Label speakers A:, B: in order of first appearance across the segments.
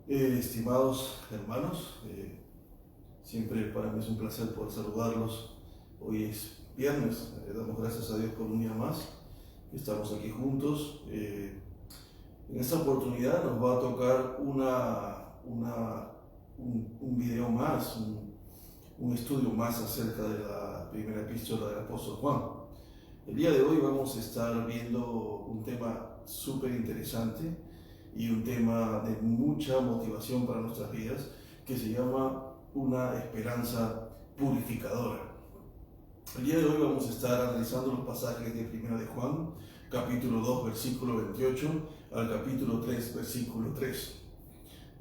A: Estimados hermanos, siempre para mí es un placer poder saludarlos. Hoy es viernes, damos gracias a Dios por un día más que estamos aquí juntos. En esta oportunidad nos va a tocar un video más, un estudio más acerca de la primera epístola del apóstol Juan. El día de hoy vamos a estar viendo un tema súper interesante y un tema de mucha motivación para nuestras vidas, que se llama una esperanza purificadora. El día de hoy vamos a estar analizando los pasajes de 1 de Juan, capítulo 2, versículo 28, al capítulo 3, versículo 3.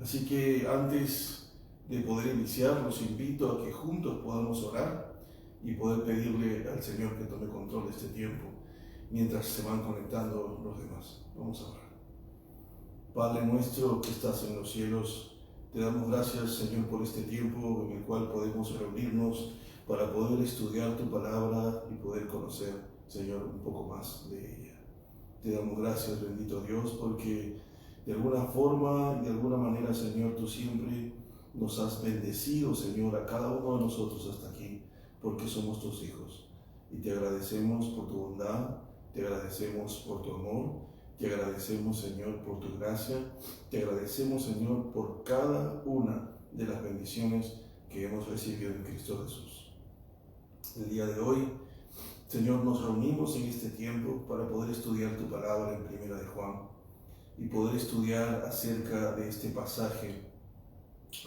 A: Así que antes de poder iniciar, los invito a que juntos podamos orar y poder pedirle al Señor que tome control de este tiempo, mientras se van conectando los demás. Vamos a orar. Padre nuestro que estás en los cielos, te damos gracias, Señor, por este tiempo en el cual podemos reunirnos para poder estudiar tu palabra y poder conocer, Señor, un poco más de ella. Te damos gracias, bendito Dios, porque de alguna forma y de alguna manera, Señor, tú siempre nos has bendecido, Señor, a cada uno de nosotros hasta aquí, porque somos tus hijos. Y te agradecemos por tu bondad, te agradecemos por tu amor. Te agradecemos, Señor, por tu gracia. Te agradecemos, Señor, por cada una de las bendiciones que hemos recibido en Cristo Jesús. El día de hoy, Señor, nos reunimos en este tiempo para poder estudiar tu palabra en 1 de Juan y poder estudiar acerca de este pasaje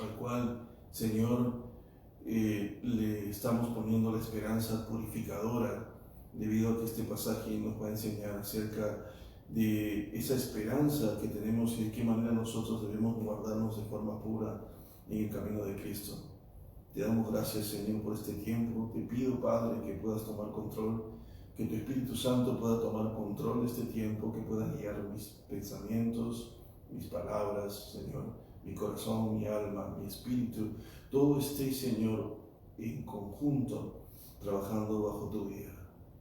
A: al cual, Señor, le estamos poniendo la esperanza purificadora, debido a que este pasaje nos va a enseñar acerca de esa esperanza que tenemos y de qué manera nosotros debemos guardarnos de forma pura en el camino de Cristo. Te damos gracias, Señor, por este tiempo. Te pido, Padre, que puedas tomar control, que tu Espíritu Santo pueda tomar control de este tiempo, que pueda guiar mis pensamientos, mis palabras, Señor, mi corazón, mi alma, mi espíritu. Todo esté, Señor, en conjunto, trabajando bajo tu guía.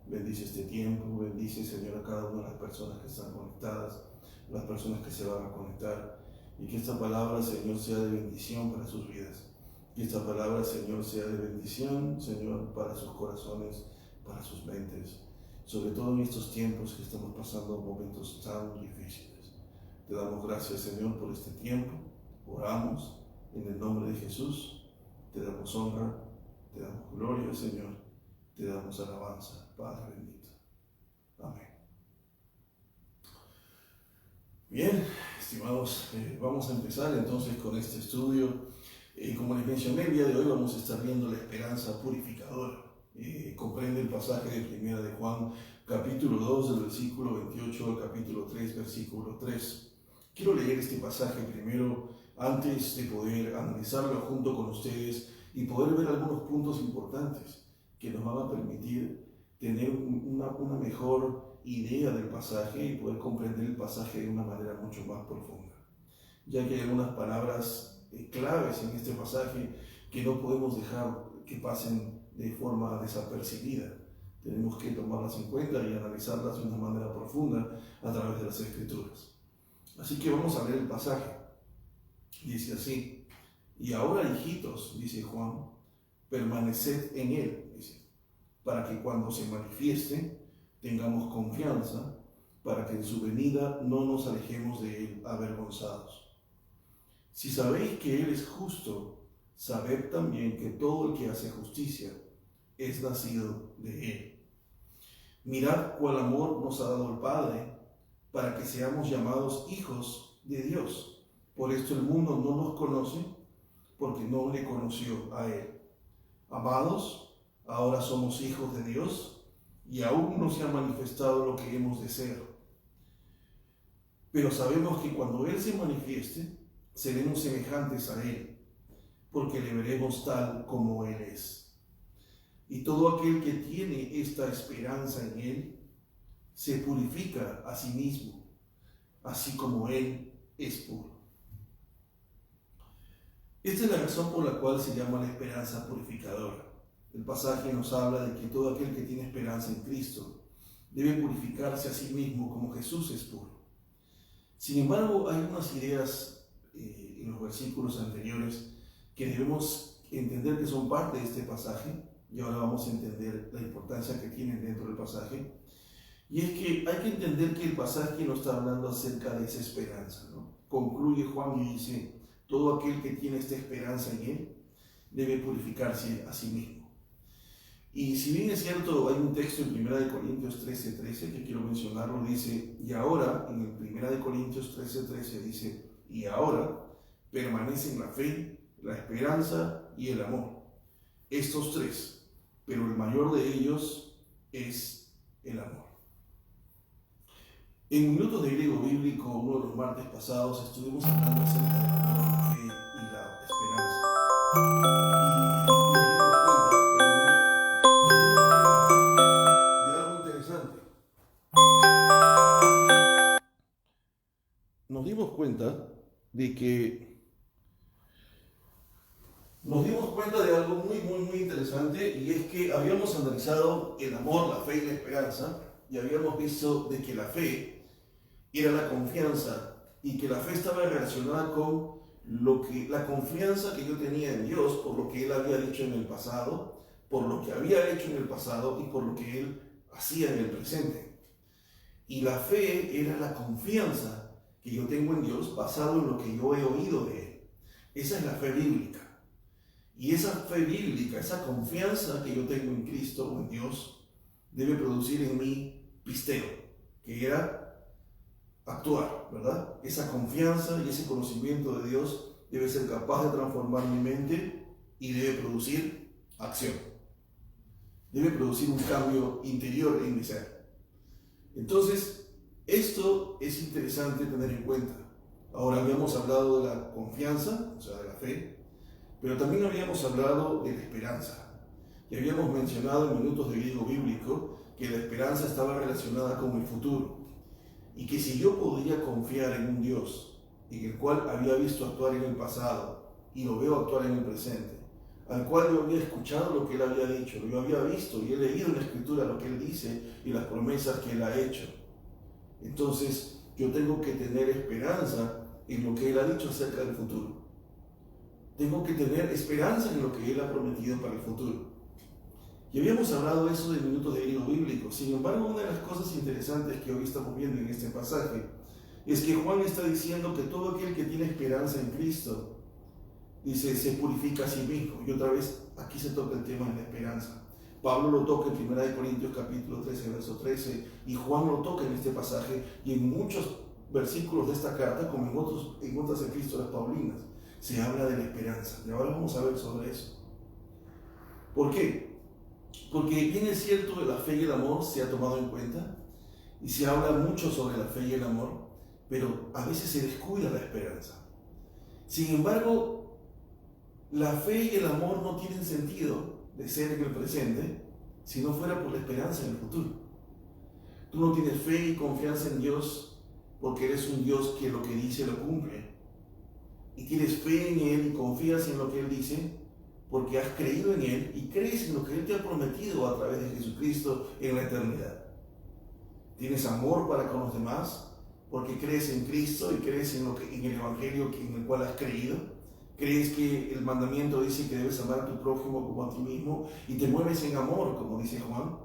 A: Bendice este tiempo, bendice, Señor, a cada una de las personas que están conectadas, las personas que se van a conectar, y que esta palabra, Señor, sea de bendición para sus vidas. Que esta palabra, Señor, sea de bendición, Señor, para sus corazones, para sus mentes, sobre todo en estos tiempos que estamos pasando momentos tan difíciles. Te damos gracias, Señor, por este tiempo. Oramos en el nombre de Jesús. Te damos honra, te damos gloria, Señor. Te damos alabanza, Padre bendito. Amén. Bien, estimados, vamos a empezar entonces con este estudio. Como les mencioné, el día de hoy vamos a estar viendo la esperanza purificadora. Comprende el pasaje de 1 de Juan, capítulo 2, del versículo 28 al capítulo 3, versículo 3. Quiero leer este pasaje primero antes de poder analizarlo junto con ustedes y poder ver algunos puntos importantes que nos van a permitir tener una mejor idea del pasaje y poder comprender el pasaje de una manera mucho más profunda, ya que hay algunas palabras claves en este pasaje que no podemos dejar que pasen de forma desapercibida. Tenemos que tomarlas en cuenta y analizarlas de una manera profunda a través de las Escrituras. Así que vamos a leer el pasaje. Dice así: y ahora, hijitos, dice Juan, permaneced en él, dice, para que cuando se manifieste tengamos confianza, para que en su venida no nos alejemos de él avergonzados. Si sabéis que él es justo, sabed también que todo el que hace justicia es nacido de él. Mirad cuál amor nos ha dado el Padre, para que seamos llamados hijos de Dios. Por esto el mundo no nos conoce, porque no le conoció a él. Amados, ahora somos hijos de Dios, y aún no se ha manifestado lo que hemos de ser. Pero sabemos que cuando Él se manifieste, seremos semejantes a Él, porque le veremos tal como Él es. Y todo aquel que tiene esta esperanza en Él, se purifica a sí mismo, así como Él es puro. Esta es la razón por la cual se llama la esperanza purificadora. El pasaje nos habla de que todo aquel que tiene esperanza en Cristo debe purificarse a sí mismo como Jesús es puro. Sin embargo, hay unas ideas en los versículos anteriores que debemos entender que son parte de este pasaje, y ahora vamos a entender la importancia que tienen dentro del pasaje. Y es que hay que entender que el pasaje no está hablando acerca de esa esperanza, ¿no? Concluye Juan y dice, todo aquel que tiene esta esperanza en él debe purificarse a sí mismo. Y si bien es cierto, hay un texto en 1 Corintios 13:13 que quiero mencionarlo, dice, y ahora, en el 1 Corintios 13:13 dice, y ahora permanecen la fe, la esperanza y el amor. Estos tres, pero el mayor de ellos es el amor. En Minutos de Griego Bíblico, uno de los martes pasados, estuvimos hablando acerca del amor, la fe y la esperanza. Y algo interesante. Nos dimos cuenta de algo muy interesante, y es que habíamos analizado el amor, la fe y la esperanza, y habíamos visto de que la fe era la confianza, y que la fe estaba relacionada con la confianza que yo tenía en Dios por lo que Él había dicho en el pasado, por lo que había hecho en el pasado y por lo que Él hacía en el presente. Y la fe era la confianza que yo tengo en Dios basado en lo que yo he oído de Él. Esa es la fe bíblica. Y esa fe bíblica, esa confianza que yo tengo en Cristo o en Dios, debe producir en mí pisteo, que era actuar, ¿verdad? Esa confianza y ese conocimiento de Dios debe ser capaz de transformar mi mente y debe producir acción. Debe producir un cambio interior en mi ser. Entonces, esto es interesante tener en cuenta. Ahora habíamos hablado de la confianza, o sea, de la fe, pero también habíamos hablado de la esperanza. Y habíamos mencionado en Minutos de Griego Bíblico que la esperanza estaba relacionada con el futuro. Y que si yo podía confiar en un Dios en el cual había visto actuar en el pasado y lo veo actuar en el presente, al cual yo había escuchado lo que Él había dicho, yo había visto y he leído en la Escritura lo que Él dice y las promesas que Él ha hecho, entonces yo tengo que tener esperanza en lo que Él ha dicho acerca del futuro. Tengo que tener esperanza en lo que Él ha prometido para el futuro. Y habíamos hablado de eso de Minutos de Griego Bíblico. Sin embargo, una de las cosas interesantes que hoy estamos viendo en este pasaje es que Juan está diciendo que todo aquel que tiene esperanza en Cristo, dice, se purifica a sí mismo. Y otra vez, aquí se toca el tema de la esperanza. Pablo lo toca en 1 Corintios capítulo 13, verso 13, y Juan lo toca en este pasaje y en muchos versículos de esta carta, como en otras epístolas paulinas, se habla de la esperanza. Y ahora vamos a ver sobre eso. ¿Por qué? Porque bien es cierto que la fe y el amor se ha tomado en cuenta y se habla mucho sobre la fe y el amor, pero a veces se descuida la esperanza. Sin embargo, la fe y el amor no tienen sentido de ser en el presente si no fuera por la esperanza en el futuro. Tú no tienes fe y confianza en Dios porque eres un Dios que lo que dice lo cumple, y tienes fe en Él y confías en lo que Él dice porque has creído en Él y crees en lo que Él te ha prometido a través de Jesucristo en la eternidad. Tienes amor para con los demás porque crees en Cristo y crees en el Evangelio en el cual has creído. Crees que el mandamiento dice que debes amar a tu prójimo como a ti mismo y te mueves en amor, como dice Juan,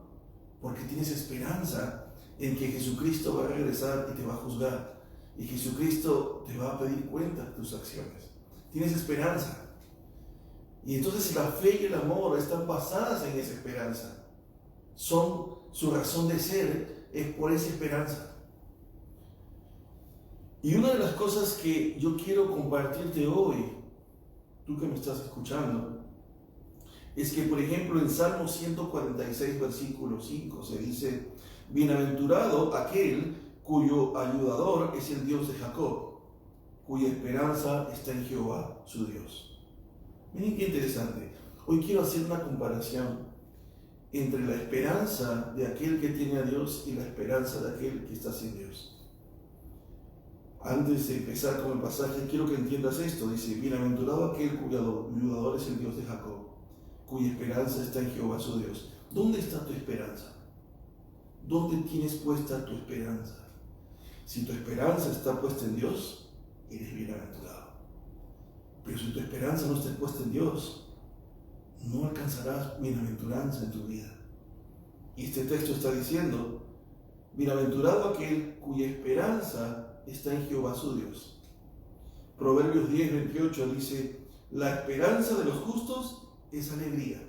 A: porque tienes esperanza en que Jesucristo va a regresar y te va a juzgar, y Jesucristo te va a pedir cuenta de tus acciones. Tienes esperanza. Y entonces la fe y el amor están basadas en esa esperanza. Su razón de ser es por esa esperanza. Y una de las cosas que yo quiero compartirte hoy, tú que me estás escuchando, es que, por ejemplo, en Salmo 146, versículo 5, se dice, bienaventurado aquel cuyo ayudador es el Dios de Jacob, cuya esperanza está en Jehová, su Dios. Miren qué interesante. Hoy quiero hacer una comparación entre la esperanza de aquel que tiene a Dios y la esperanza de aquel que está sin Dios. Antes de empezar con el pasaje, quiero que entiendas esto. Dice, bienaventurado aquel cuyo ayudador es el Dios de Jacob, cuya esperanza está en Jehová su Dios. ¿Dónde está tu esperanza? ¿Dónde tienes puesta tu esperanza? Si tu esperanza está puesta en Dios, eres bienaventurado. Pero si tu esperanza no está puesta en Dios, no alcanzarás bienaventuranza en tu vida. Y este texto está diciendo: bienaventurado aquel cuya esperanza está en Jehová su Dios. Proverbios 10:28 dice: la esperanza de los justos es alegría,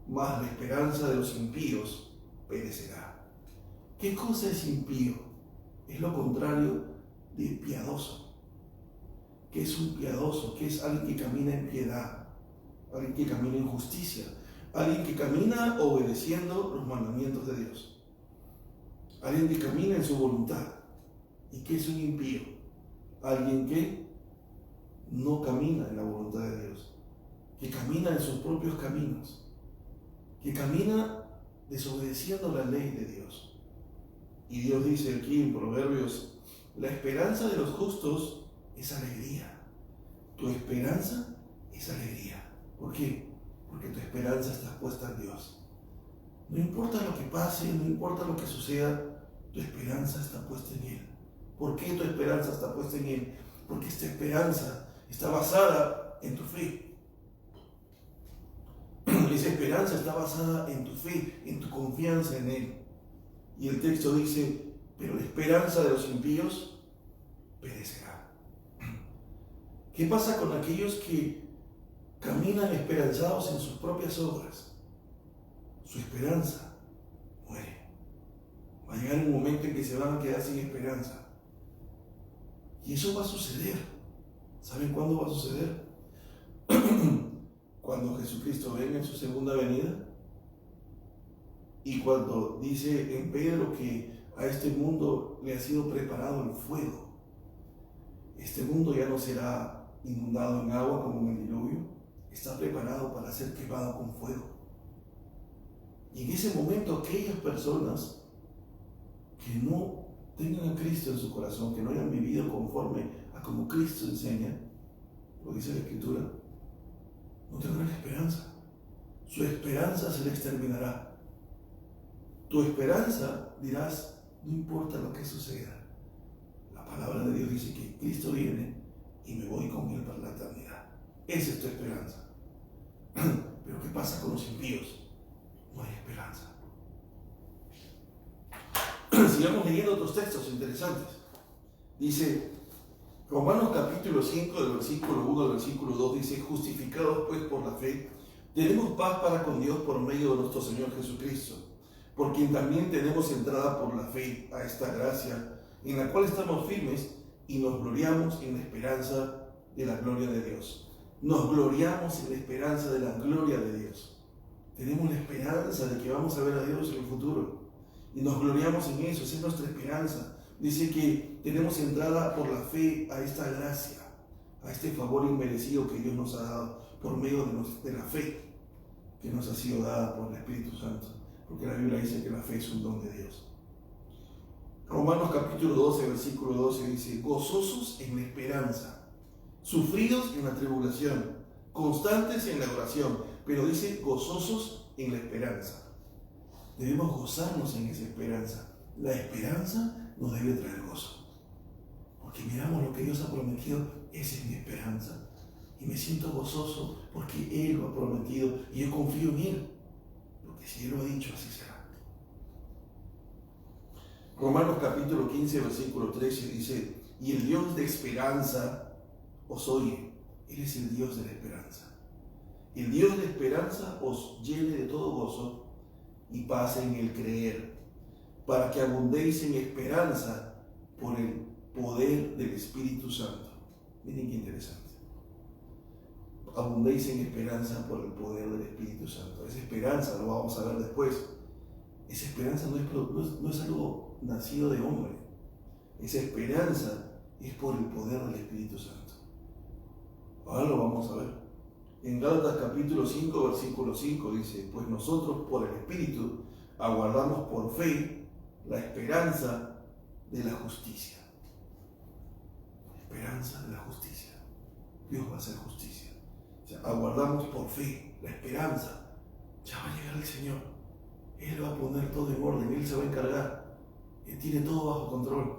A: mas la esperanza de los impíos perecerá. ¿Qué cosa es impío? Es lo contrario de piadoso. ¿Qué es un piadoso? ¿Qué es alguien que camina en piedad? Alguien que camina en justicia. Alguien que camina obedeciendo los mandamientos de Dios. Alguien que camina en su voluntad. ¿Y qué es un impío? Alguien que no camina en la voluntad de Dios. Que camina en sus propios caminos. Que camina desobedeciendo la ley de Dios. Y Dios dice aquí en Proverbios: la esperanza de los justos es alegría. Tu esperanza es alegría. ¿Por qué? Porque tu esperanza está puesta en Dios. No importa lo que pase, no importa lo que suceda, tu esperanza está puesta en Él. ¿Por qué tu esperanza está puesta en Él? Porque esta esperanza está basada en tu fe. Esa esperanza está basada en tu fe, en tu confianza en Él. Y el texto dice: pero la esperanza de los impíos perecerá. ¿Qué pasa con aquellos que caminan esperanzados en sus propias obras? Su esperanza muere. Va a llegar un momento en que se van a quedar sin esperanza. Y eso va a suceder. ¿Saben cuándo va a suceder? Cuando Jesucristo venga en su segunda venida. Y cuando dice en Pedro que a este mundo le ha sido preparado el fuego. Este mundo ya no será inundado en agua como en el diluvio. Está preparado para ser quemado con fuego. Y en ese momento aquellas personas que no tengan a Cristo en su corazón, que no hayan vivido conforme a como Cristo enseña, lo dice la Escritura, no tendrán esperanza. Su esperanza se le exterminará. Tu esperanza, dirás, no importa lo que suceda. La palabra de Dios dice que Cristo viene y me voy con Él para la eternidad. Esa es tu esperanza. Pero ¿qué pasa con los impíos? No hay esperanza. Sigamos leyendo otros textos interesantes. Dice Romanos capítulo 5, del versículo 1 al versículo 2, dice: justificados pues por la fe, tenemos paz para con Dios por medio de nuestro Señor Jesucristo, por quien también tenemos entrada por la fe a esta gracia, en la cual estamos firmes y nos gloriamos en la esperanza de la gloria de Dios. Nos gloriamos en la esperanza de la gloria de Dios. Tenemos la esperanza de que vamos a ver a Dios en el futuro. Y nos gloriamos en eso, esa es nuestra esperanza. Dice que tenemos entrada por la fe a esta gracia, a este favor inmerecido que Dios nos ha dado por medio de la fe que nos ha sido dada por el Espíritu Santo. Porque la Biblia dice que la fe es un don de Dios. Romanos capítulo 12, versículo 12 dice: gozosos en la esperanza, sufridos en la tribulación, constantes en la oración. Pero dice gozosos en la esperanza. Debemos gozarnos en esa esperanza. La esperanza nos debe traer gozo. Porque miramos lo que Dios ha prometido, esa es mi esperanza. Y me siento gozoso porque Él lo ha prometido y yo confío en Él. Porque si Él lo ha dicho, así será. Romanos capítulo 15, versículo 13 dice: y el Dios de esperanza os oye. Él es el Dios de la esperanza. El Dios de esperanza os llene de todo gozo y paz en el creer, para que abundéis en esperanza por el poder del Espíritu Santo. Miren qué interesante. Abundéis en esperanza por el poder del Espíritu Santo. Esa esperanza, lo vamos a ver después, esa esperanza no es algo nacido de hombre. Esa esperanza es por el poder del Espíritu Santo. Ahora lo vamos a ver. En Gálatas capítulo 5, versículo 5 dice: pues nosotros por el Espíritu aguardamos por fe la esperanza de la justicia. Esperanza de la justicia. Dios va a hacer justicia. O sea, aguardamos por fe la esperanza. Ya va a llegar el Señor. Él va a poner todo en orden. Él se va a encargar. Él tiene todo bajo control.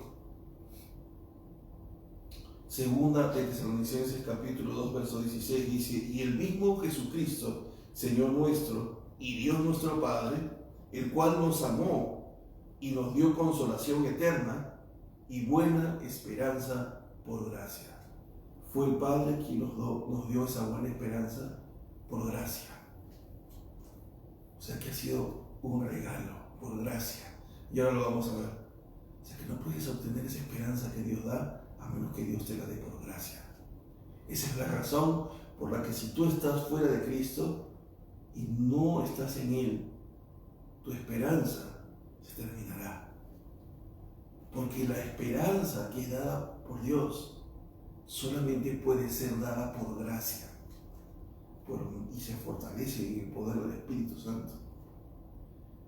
A: Segunda de Tesalonicenses capítulo 2, verso 16 dice: y el mismo Jesucristo, Señor nuestro y Dios nuestro Padre, el cual nos amó y nos dio consolación eterna y buena esperanza por gracia. Fue el Padre quien nos dio esa buena esperanza por gracia. O sea que ha sido un regalo por gracia. Y ahora lo vamos a ver. O sea que no puedes obtener esa esperanza que Dios da a menos que Dios te la dé por gracia. Esa es la razón por la que si tú estás fuera de Cristo y no estás en Él, tu esperanza se terminará. Porque la esperanza que es dada por Dios solamente puede ser dada por gracia y se fortalece en el poder del Espíritu Santo.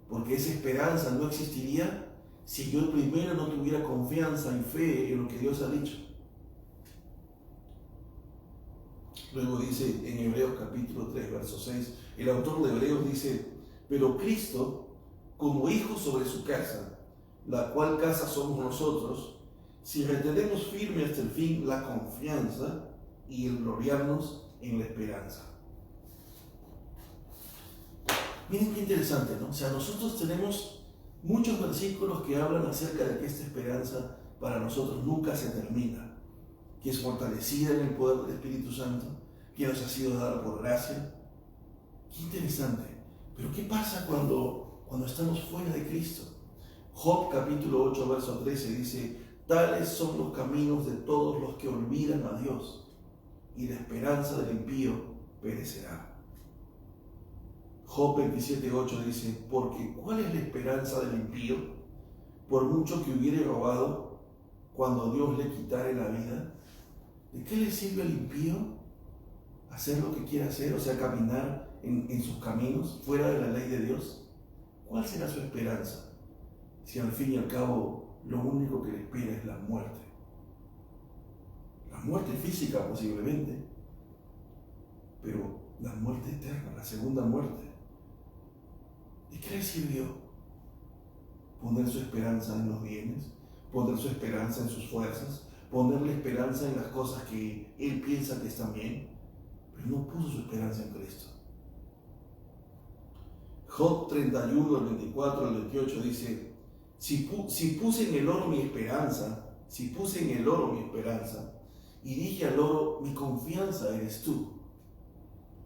A: Porque esa esperanza no existiría si yo primero no tuviera confianza y fe en lo que Dios ha dicho. Luego dice en Hebreos capítulo 3, verso 6, el autor de Hebreos dice: pero Cristo, como hijo sobre su casa, la cual casa somos nosotros, si retenemos firme hasta el fin la confianza y el gloriarnos en la esperanza. Miren qué interesante, ¿no? O sea, nosotros tenemos muchos versículos que hablan acerca de que esta esperanza para nosotros nunca se termina, que es fortalecida en el poder del Espíritu Santo, que nos ha sido dada por gracia. Qué interesante. Pero ¿qué pasa cuando estamos fuera de Cristo? Job capítulo 8, verso 13 dice: tales son los caminos de todos los que olvidan a Dios, y la esperanza del impío perecerá. Job 27, 8 dice: porque ¿cuál es la esperanza del impío? Por mucho que hubiere robado, cuando Dios le quitare la vida, ¿de qué le sirve al impío hacer lo que quiere hacer? O sea, caminar en sus caminos, fuera de la ley de Dios. ¿Cuál será su esperanza? Si al fin y al cabo lo único que le espera es la muerte. La muerte física posiblemente, pero la muerte eterna, la segunda muerte. ¿De qué le sirvió poner su esperanza en los bienes, poner su esperanza en sus fuerzas, poner la esperanza en las cosas que él piensa que están bien, pero no puso su esperanza en Cristo? Job 31, el 24 al 28 dice: si puse en el oro mi esperanza, y dije al oro: mi confianza eres tú,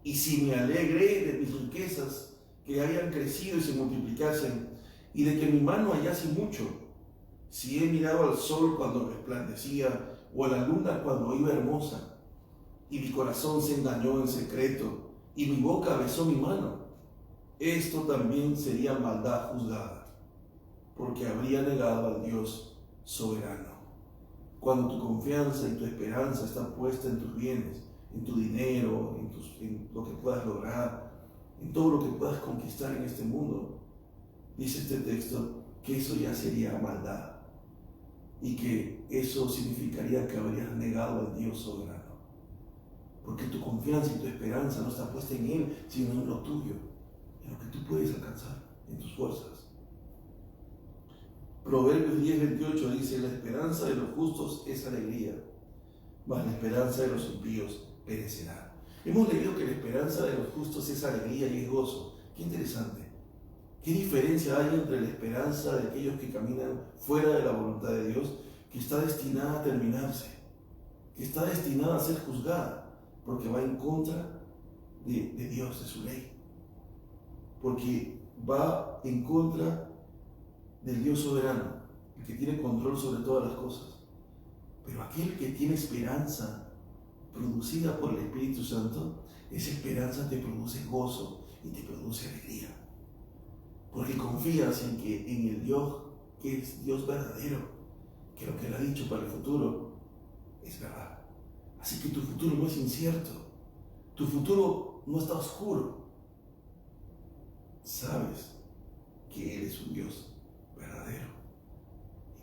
A: y si me alegré de mis riquezas, que hayan crecido y se multiplicasen, y de que mi mano hallase mucho, si he mirado al sol cuando resplandecía, o a la luna cuando iba hermosa, y mi corazón se engañó en secreto, y mi boca besó mi mano, esto también sería maldad juzgada, porque habría negado al Dios soberano. Cuando tu confianza y tu esperanza están puestas en tus bienes, en tu dinero, en lo que puedas lograr, en todo lo que puedas conquistar en este mundo, dice este texto que eso ya sería maldad y que eso significaría que habrías negado al Dios soberano, porque tu confianza y tu esperanza no está puesta en Él, sino en lo tuyo, en lo que tú puedes alcanzar, en tus fuerzas. Proverbios 10, 28 dice: la esperanza de los justos es alegría, mas la esperanza de los impíos perecerá. Hemos leído que la esperanza de los justos es alegría y es gozo. Qué interesante. ¿Qué diferencia hay entre la esperanza de aquellos que caminan fuera de la voluntad de Dios, que está destinada a terminarse, que está destinada a ser juzgada, porque va en contra de Dios, de su ley, porque va en contra del Dios soberano, el que tiene control sobre todas las cosas? Pero aquel que tiene esperanza producida por el Espíritu Santo, esa esperanza te produce gozo y te produce alegría, porque confías en el Dios que es Dios verdadero, que lo que Él ha dicho para el futuro es verdad. Así que tu futuro no es incierto, tu futuro no está oscuro. Sabes que Él es un Dios verdadero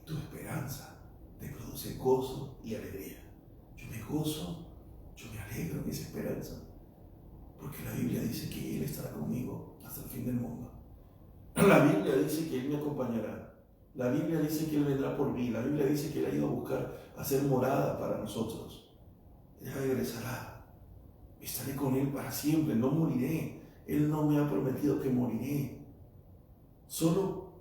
A: y tu esperanza te produce gozo y alegría. Yo me gozo, yo me alegro en esa esperanza, porque la Biblia dice que Él estará conmigo hasta el fin del mundo. La Biblia dice que Él me acompañará. La Biblia dice que Él vendrá por mí. La Biblia dice que Él ha ido a buscar, a hacer morada para nosotros. Él regresará. Estaré con Él para siempre. No moriré. Él no me ha prometido que moriré. Solo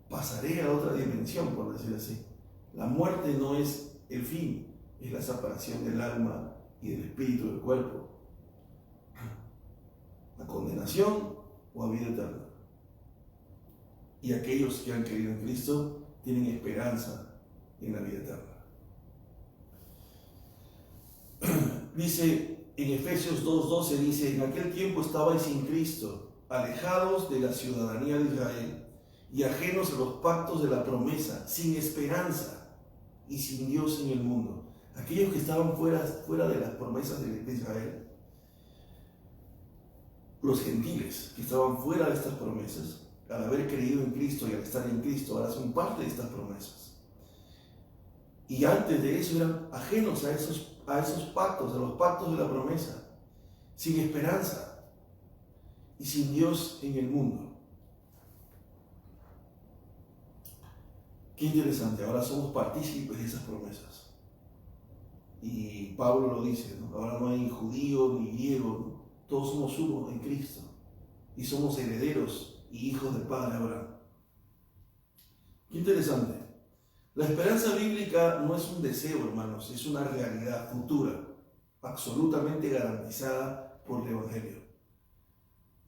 A: pasaré a otra dimensión, por decir así. La muerte no es el fin. Es la separación del alma y del espíritu del cuerpo. La condenación o a vida eterna. Y aquellos que han creído en Cristo tienen esperanza en la vida eterna. Dice en Efesios 2:12, dice: en aquel tiempo estabais sin Cristo, alejados de la ciudadanía de Israel y ajenos a los pactos de la promesa, sin esperanza y sin Dios en el mundo. Aquellos que estaban fuera de las promesas de Israel, los gentiles que estaban fuera de estas promesas, al haber creído en Cristo y al estar en Cristo, ahora son parte de estas promesas. Y antes de eso eran ajenos a esos pactos, a los pactos de la promesa, sin esperanza y sin Dios en el mundo. Qué interesante, ahora somos partícipes de esas promesas. Y Pablo lo dice, ¿no? Ahora no hay judío ni griego, ¿no? Todos somos uno en Cristo y somos herederos y hijos del Padre Abraham. Qué interesante. La esperanza bíblica no es un deseo, hermanos, es una realidad futura, absolutamente garantizada por el Evangelio.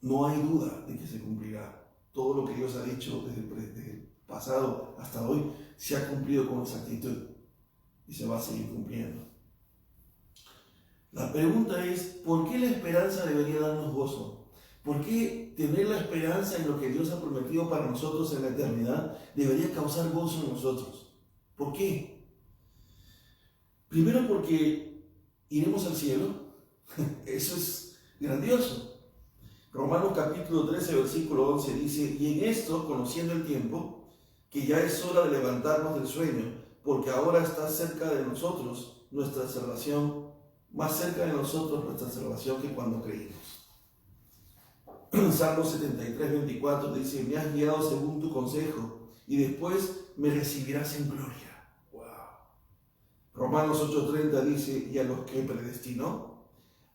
A: No hay duda de que se cumplirá. Todo lo que Dios ha dicho desde el pasado hasta hoy se ha cumplido con exactitud y se va a seguir cumpliendo. La pregunta es, ¿por qué la esperanza debería darnos gozo? ¿Por qué tener la esperanza en lo que Dios ha prometido para nosotros en la eternidad debería causar gozo en nosotros? ¿Por qué? Primero porque iremos al cielo. Eso es grandioso. Romanos capítulo 13, versículo 11 dice: y en esto, conociendo el tiempo, que ya es hora de levantarnos del sueño, porque ahora está cerca de nosotros nuestra salvación, más cerca de nosotros nuestra salvación que cuando creímos. Salmo 73, 24 dice: me has guiado según tu consejo, y después me recibirás en gloria. Wow. Romanos 8:30 dice: y a los que predestinó,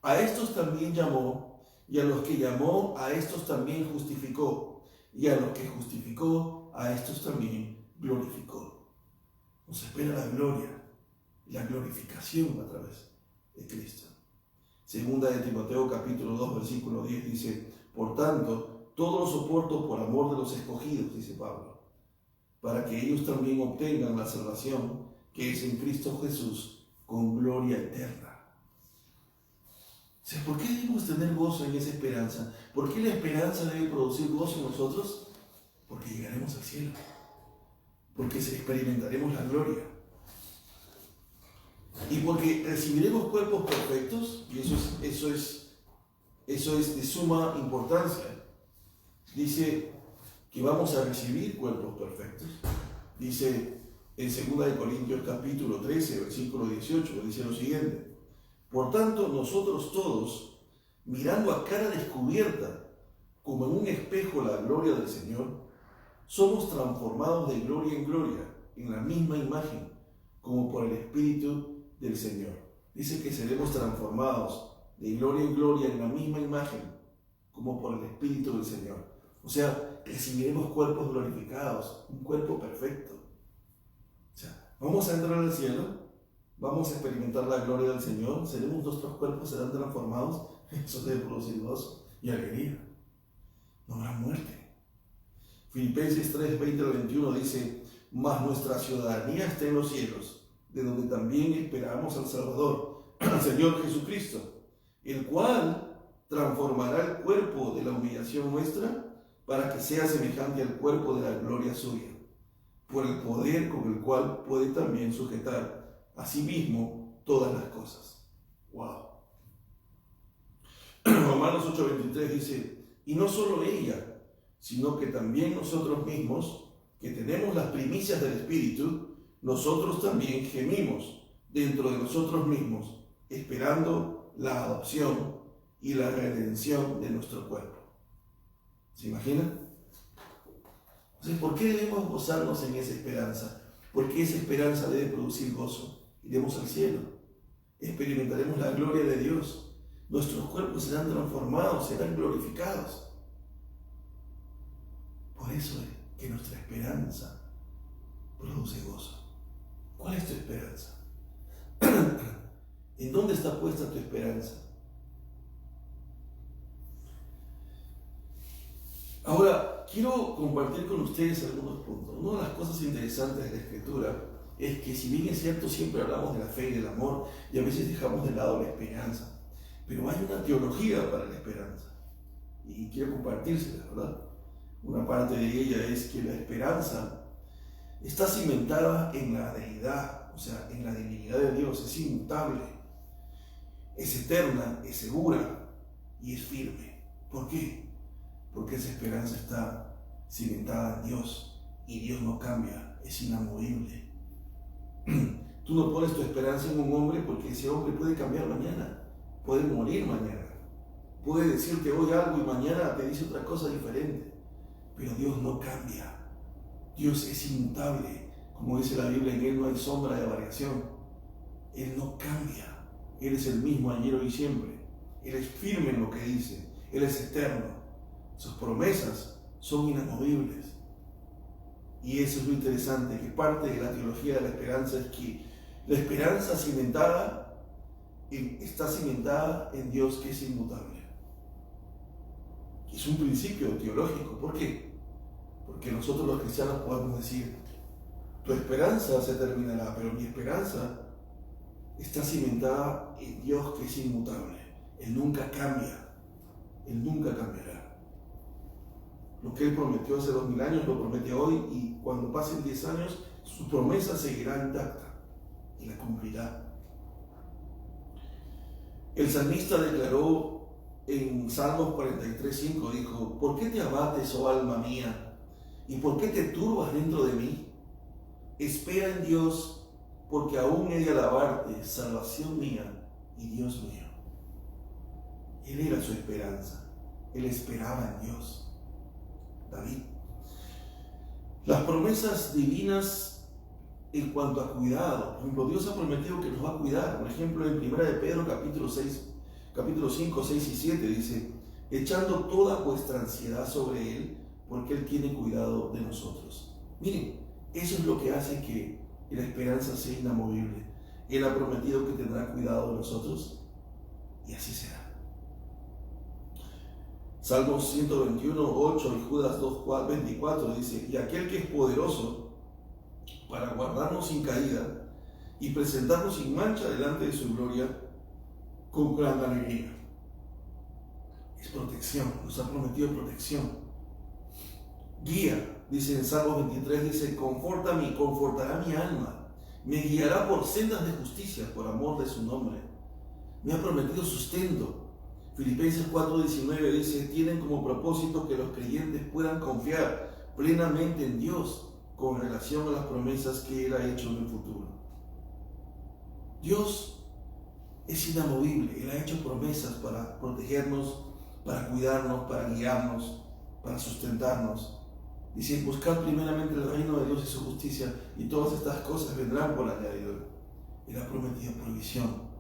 A: a estos también llamó, y a los que llamó, a estos también justificó, y a los que justificó, a estos también glorificó. Nos espera la gloria, la glorificación a través de Cristo. Segunda de Timoteo capítulo 2, versículo 10 dice: por tanto, todo lo soporto por amor de los escogidos, dice Pablo, para que ellos también obtengan la salvación que es en Cristo Jesús con gloria eterna. O sea, ¿por qué debemos tener gozo en esa esperanza? ¿Por qué la esperanza debe producir gozo en nosotros? Porque llegaremos al cielo, porque experimentaremos la gloria y porque recibiremos cuerpos perfectos, y eso es de suma importancia. Dice que vamos a recibir cuerpos perfectos. Dice en 2 Corintios capítulo 13, versículo 18, dice lo siguiente: por tanto, nosotros todos, mirando a cara descubierta, como en un espejo la gloria del Señor, somos transformados de gloria en gloria, en la misma imagen, como por el Espíritu del Señor. Dice que seremos transformados de gloria en gloria en la misma imagen, como por el Espíritu del Señor. O sea, recibiremos cuerpos glorificados, un cuerpo perfecto. O sea, vamos a entrar al cielo, vamos a experimentar la gloria del Señor, nuestros cuerpos serán transformados. Eso debe producir gozo y alegría. No habrá muerte. Filipenses 3, 20 al 21 dice: mas nuestra ciudadanía está en los cielos, de donde también esperamos al Salvador, al Señor Jesucristo, el cual transformará el cuerpo de la humillación nuestra para que sea semejante al cuerpo de la gloria suya, por el poder con el cual puede también sujetar a sí mismo todas las cosas. Wow. Romanos 8:23 dice: y no solo ella, sino que también nosotros mismos, que tenemos las primicias del Espíritu, nosotros también gemimos dentro de nosotros mismos, esperando la adopción y la redención de nuestro cuerpo. ¿Se imaginan? Entonces, ¿por qué debemos gozarnos en esa esperanza? Porque esa esperanza debe producir gozo. Iremos al cielo, experimentaremos la gloria de Dios, nuestros cuerpos serán transformados, serán glorificados. Por eso es que nuestra esperanza produce gozo. ¿Cuál es tu esperanza? ¿En dónde está puesta tu esperanza? Ahora, quiero compartir con ustedes algunos puntos. Una de las cosas interesantes de la Escritura es que, si bien es cierto, siempre hablamos de la fe y del amor y a veces dejamos de lado la esperanza, pero hay una teología para la esperanza y quiero compartírsela, ¿verdad? Una parte de ella es que la esperanza está cimentada en la deidad, o sea, en la divinidad de Dios, es inmutable, es eterna, es segura y es firme. ¿Por qué? Porque esa esperanza está cimentada en Dios y Dios no cambia, es inamovible. Tú no pones tu esperanza en un hombre porque ese hombre puede cambiar mañana, puede morir mañana, puede decirte hoy algo y mañana te dice otra cosa diferente, pero Dios no cambia. Dios es inmutable, como dice la Biblia, en Él no hay sombra de variación. Él no cambia, Él es el mismo ayer, hoy y siempre. Él es firme en lo que dice, Él es eterno. Sus promesas son inamovibles. Y eso es lo interesante, que parte de la teología de la esperanza es que la esperanza está cimentada en Dios, que es inmutable. Es un principio teológico. ¿Por qué? Porque nosotros los cristianos podemos decir, tu esperanza se terminará, pero mi esperanza está cimentada en Dios, que es inmutable. Él nunca cambia, Él nunca cambiará. Lo que Él prometió hace 2000 años lo promete hoy, y cuando pasen 10 años su promesa seguirá intacta y la cumplirá. El salmista declaró en Salmos 43:5, dijo: ¿por qué te abates, oh alma mía? ¿Y por qué te turbas dentro de mí? Espera en Dios, porque aún he de alabarte, salvación mía y Dios mío. Él era su esperanza, él esperaba en Dios. David. Las promesas divinas en cuanto a cuidado, por ejemplo, Dios ha prometido que nos va a cuidar. Por ejemplo, en 1 de Pedro capítulo 5, 6 y 7 dice: echando toda vuestra ansiedad sobre Él, porque Él tiene cuidado de nosotros. Miren, eso es lo que hace que la esperanza sea inamovible. Él ha prometido que tendrá cuidado de nosotros, y así será. Salmos 121, 8 y Judas 2, 24 dice: y aquel que es poderoso para guardarnos sin caída y presentarnos sin mancha delante de su gloria con gran alegría. Es protección, nos ha prometido protección. Guía, dice en Salmos 23, dice: confórtame, confortará mi alma, me guiará por sendas de justicia por amor de su nombre. Me ha prometido sustento. Filipenses 4:19 dice: tienen como propósito que los creyentes puedan confiar plenamente en Dios con relación a las promesas que Él ha hecho en el futuro. Dios es inamovible, Él ha hecho promesas para protegernos, para cuidarnos, para guiarnos, para sustentarnos. Dice: buscad primeramente el reino de Dios y su justicia, y todas estas cosas vendrán por añadidura. Él ha prometido provisión.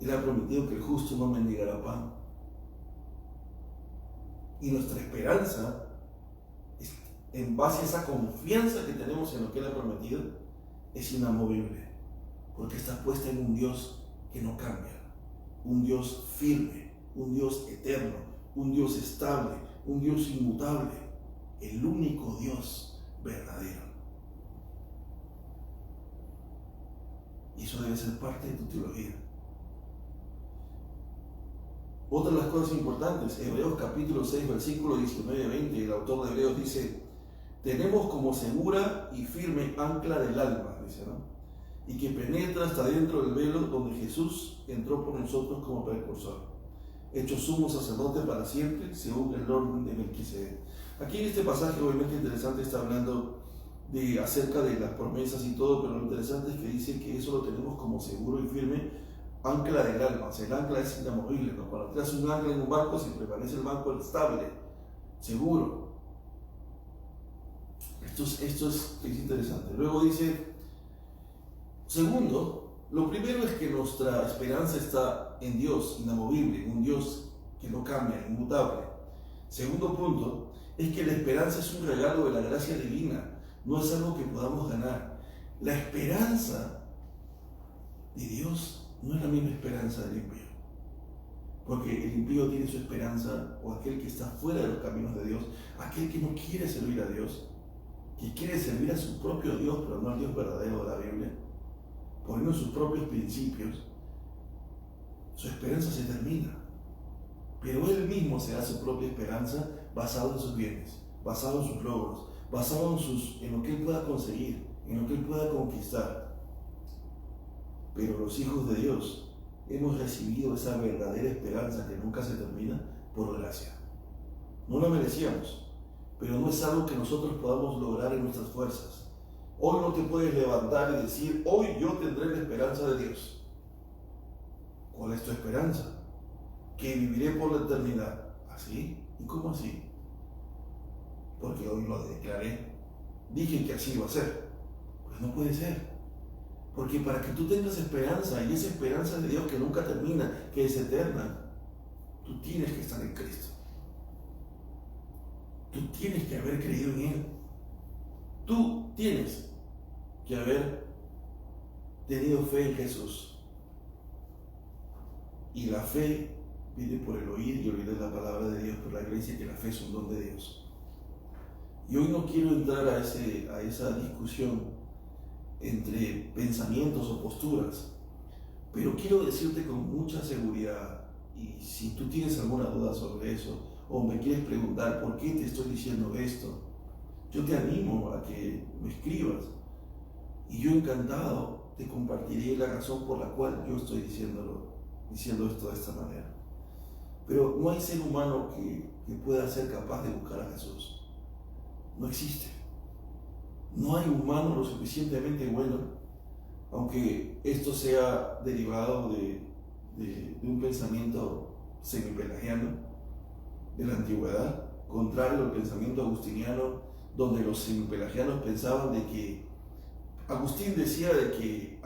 A: Él ha prometido que el justo no mendigará pan. Y nuestra esperanza, en base a esa confianza que tenemos en lo que Él ha prometido, es inamovible, porque está puesta en un Dios que no cambia, un Dios firme, un Dios eterno, un Dios estable, un Dios inmutable, el único Dios verdadero. Y eso debe ser parte de tu teología. Otra de las cosas importantes, Hebreos capítulo 6, versículo 19 y 20, el autor de Hebreos dice: tenemos como segura y firme ancla del alma, dice, ¿no? Y que penetra hasta dentro del velo, donde Jesús entró por nosotros como precursor, hecho sumo sacerdote para siempre, según el orden de Melquisedec. Aquí en este pasaje, obviamente interesante, está hablando acerca de las promesas y todo, pero lo interesante es que dice que eso lo tenemos como seguro y firme ancla del alma. O sea, el ancla es inamovible, ¿no? Cuando tiras un ancla en un barco, se permanece el barco estable, seguro. Esto es interesante. Luego dice, segundo, lo primero es que nuestra esperanza está en Dios, inamovible, en un Dios que no cambia, inmutable. Segundo punto, es que la esperanza es un regalo de la gracia divina, no es algo que podamos ganar. La esperanza de Dios no es la misma esperanza del impío, porque el impío tiene su esperanza, o aquel que está fuera de los caminos de Dios, aquel que no quiere servir a Dios, que quiere servir a su propio Dios, pero no al Dios verdadero de la Biblia, poniendo sus propios principios, su esperanza se termina. Pero él mismo se da su propia esperanza basado en sus bienes, basado en sus logros, basado en lo que él pueda conseguir, en lo que él pueda conquistar. Pero los hijos de Dios hemos recibido esa verdadera esperanza que nunca se termina por gracia. No la merecíamos, pero no es algo que nosotros podamos lograr en nuestras fuerzas. Hoy no te puedes levantar y decir, hoy yo tendré la esperanza de Dios. ¿Cuál es tu esperanza? Que viviré por la eternidad. ¿Así? ¿Y cómo así? Porque hoy lo declaré. Dije que así iba a ser. Pues no puede ser. Porque para que tú tengas esperanza, y esa esperanza de Dios que nunca termina, que es eterna, tú tienes que estar en Cristo. Tú tienes que haber creído en Él. Tú tienes que haber tenido fe en Jesús. Y la fe viene por el oír y oír de la palabra de Dios, por la iglesia, que la fe es un don de Dios. Y hoy no quiero entrar a esa discusión entre pensamientos o posturas, pero quiero decirte con mucha seguridad, y si tú tienes alguna duda sobre eso, o me quieres preguntar por qué te estoy diciendo esto, yo te animo a que me escribas, y yo encantado te compartiré la razón por la cual yo estoy diciendo esto de esta manera. Pero no hay ser humano que pueda ser capaz de buscar a Jesús. No existe. No hay humano lo suficientemente bueno, aunque esto sea derivado de un pensamiento semipelagiano de la antigüedad, contrario al pensamiento agustiniano, donde los semipelagianos pensaban de que Agustín decía de que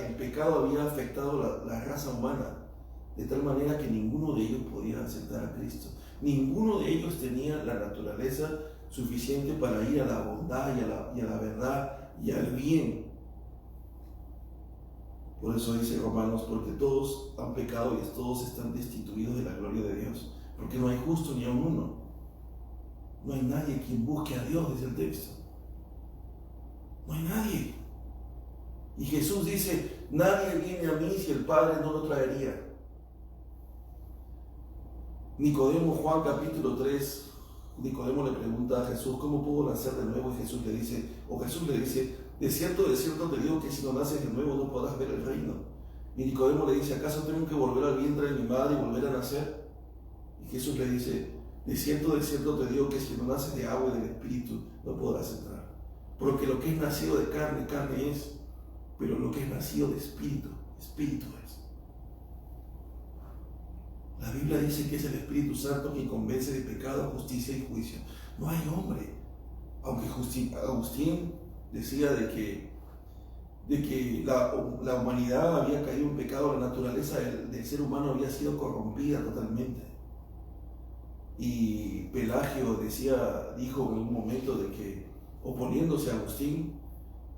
A: el pecado había afectado la raza humana, de tal manera que ninguno de ellos podía aceptar a Cristo. Ninguno de ellos tenía la naturaleza suficiente para ir a la bondad y a la verdad y al bien. Por eso dice Romanos, porque todos han pecado y todos están destituidos de la gloria de Dios, porque no hay justo ni aun uno. No hay nadie quien busque a Dios, dice el texto. No hay nadie. Y Jesús dice, nadie viene a mí si el Padre no lo traería. Nicodemo, Juan capítulo 3, Nicodemo le pregunta a Jesús, ¿cómo puedo nacer de nuevo? Y Jesús le dice, de cierto te digo que si no naces de nuevo no podrás ver el reino. Y Nicodemo le dice, ¿acaso tengo que volver al vientre de mi madre y volver a nacer? Y Jesús le dice, de cierto te digo que si no naces de agua y del Espíritu no podrás entrar. Porque lo que es nacido de carne, carne es, pero lo que es nacido de Espíritu, Espíritu es. La Biblia dice que es el Espíritu Santo quien convence de pecado, justicia y juicio. No hay hombre. Aunque Agustín decía de que la humanidad había caído en pecado, la naturaleza del ser humano había sido corrompida totalmente. Y Pelagio dijo en un momento de que, oponiéndose a Agustín,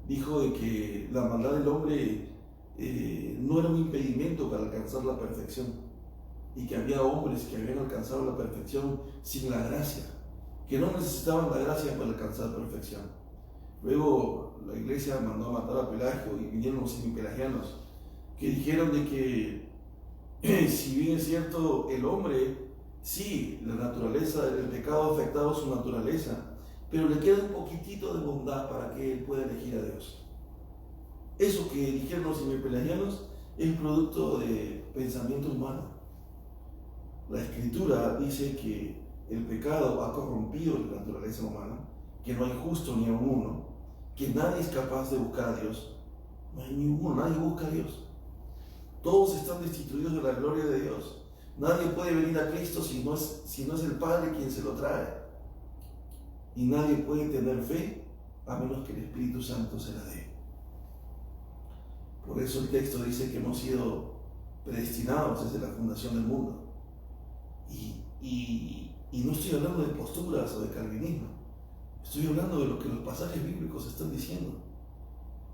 A: dijo de que la maldad del hombre no era un impedimento para alcanzar la perfección. Y que había hombres que habían alcanzado la perfección sin la gracia, que no necesitaban la gracia para alcanzar perfección. Luego la iglesia mandó a matar a Pelagio y vinieron los semipelagianos que dijeron de que si bien es cierto el hombre, sí, la naturaleza, el pecado ha afectado su naturaleza, pero le queda un poquitito de bondad para que él pueda elegir a Dios. Eso que dijeron los semipelagianos es producto de pensamiento humano. La Escritura dice que el pecado ha corrompido la naturaleza humana, que no hay justo ni aun uno, que nadie es capaz de buscar a Dios. No hay ninguno, nadie busca a Dios. Todos están destituidos de la gloria de Dios. Nadie puede venir a Cristo si no es el Padre quien se lo trae. Y nadie puede tener fe a menos que el Espíritu Santo se la dé. Por eso el texto dice que hemos sido predestinados desde la fundación del mundo. Y no estoy hablando de posturas o de calvinismo. Estoy hablando de lo que los pasajes bíblicos están diciendo.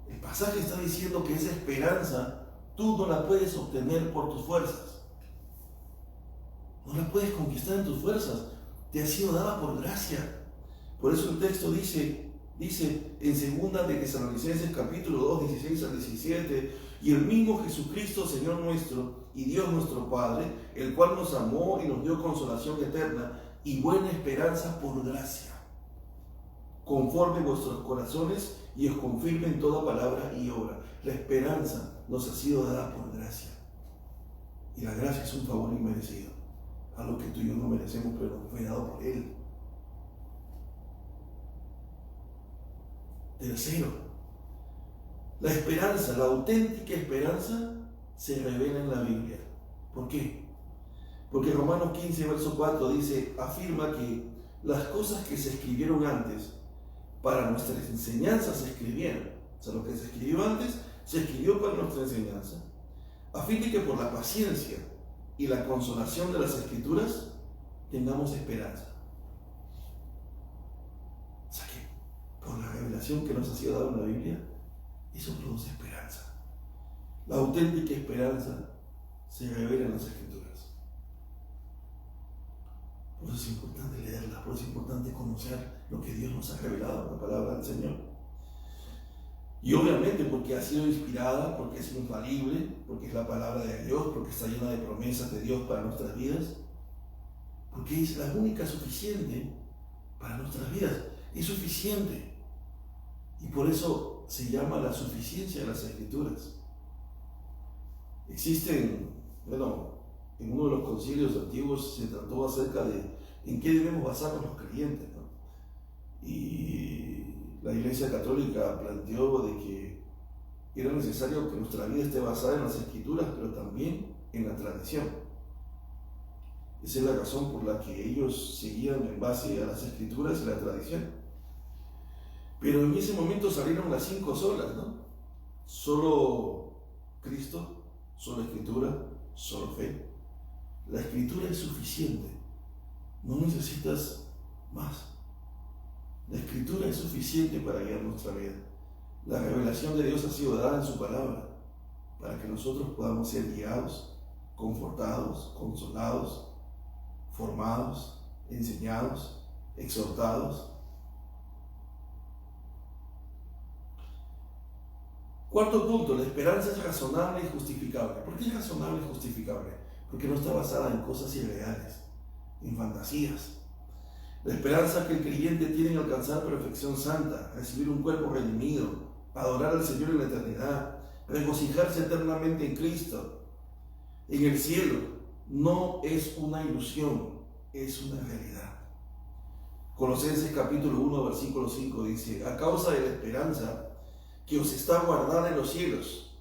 A: El pasaje está diciendo que esa esperanza tú no la puedes obtener por tus fuerzas. No la puedes conquistar en tus fuerzas. Te ha sido dada por gracia. Por eso el texto dice en 2 de Tesalonicenses capítulo 2, 16 al 17, y el mismo Jesucristo, Señor nuestro, y Dios nuestro Padre, el cual nos amó y nos dio consolación eterna y buena esperanza por gracia, conforme vuestros corazones, y os confirme en toda palabra y obra. La esperanza nos ha sido dada por gracia. Y la gracia es un favor inmerecido, algo que tú y yo no merecemos, pero nos fue dado por Él. Tercero, la esperanza, la auténtica esperanza, se revela en la Biblia. ¿Por qué? Porque Romanos 15, verso 4 dice, afirma que las cosas que se escribieron antes para nuestras enseñanzas se escribieron. O sea, lo que se escribió antes se escribió para nuestra enseñanza, a fin de que por la paciencia y la consolación de las Escrituras tengamos esperanza. O sea que por la revelación que nos ha sido dada en la Biblia, eso produce esperanza. La auténtica esperanza se revela en las Escrituras. Por eso es importante leerlas, por eso es importante conocer lo que Dios nos ha revelado en la palabra del Señor. Y obviamente porque ha sido inspirada, porque es infalible, porque es la palabra de Dios, porque está llena de promesas de Dios para nuestras vidas, porque es la única suficiente para nuestras vidas. Es suficiente. Y por eso se llama la suficiencia de las Escrituras. Existen, en uno de los concilios antiguos se trató acerca de en qué debemos basarnos los creyentes, ¿no? Y la Iglesia Católica planteó de que era necesario que nuestra vida esté basada en las Escrituras, pero también en la tradición. Esa es la razón por la que ellos seguían en base a las Escrituras y la tradición. Pero en ese momento salieron las 5 solas, ¿no? Solo Cristo, solo Escritura, solo fe. La Escritura es suficiente. No necesitas más. La Escritura es suficiente para guiar nuestra vida. La revelación de Dios ha sido dada en su palabra para que nosotros podamos ser guiados, confortados, consolados, formados, enseñados, exhortados. Cuarto punto, la esperanza es razonable y justificable. ¿Por qué es razonable y justificable? Porque no está basada en cosas irreales, en fantasías. La esperanza que el creyente tiene en alcanzar perfección santa, recibir un cuerpo redimido, adorar al Señor en la eternidad, regocijarse eternamente en Cristo, en el cielo, no es una ilusión, es una realidad. Colosenses capítulo 1, versículo 5 dice, a causa de la esperanza que os está guardada en los cielos,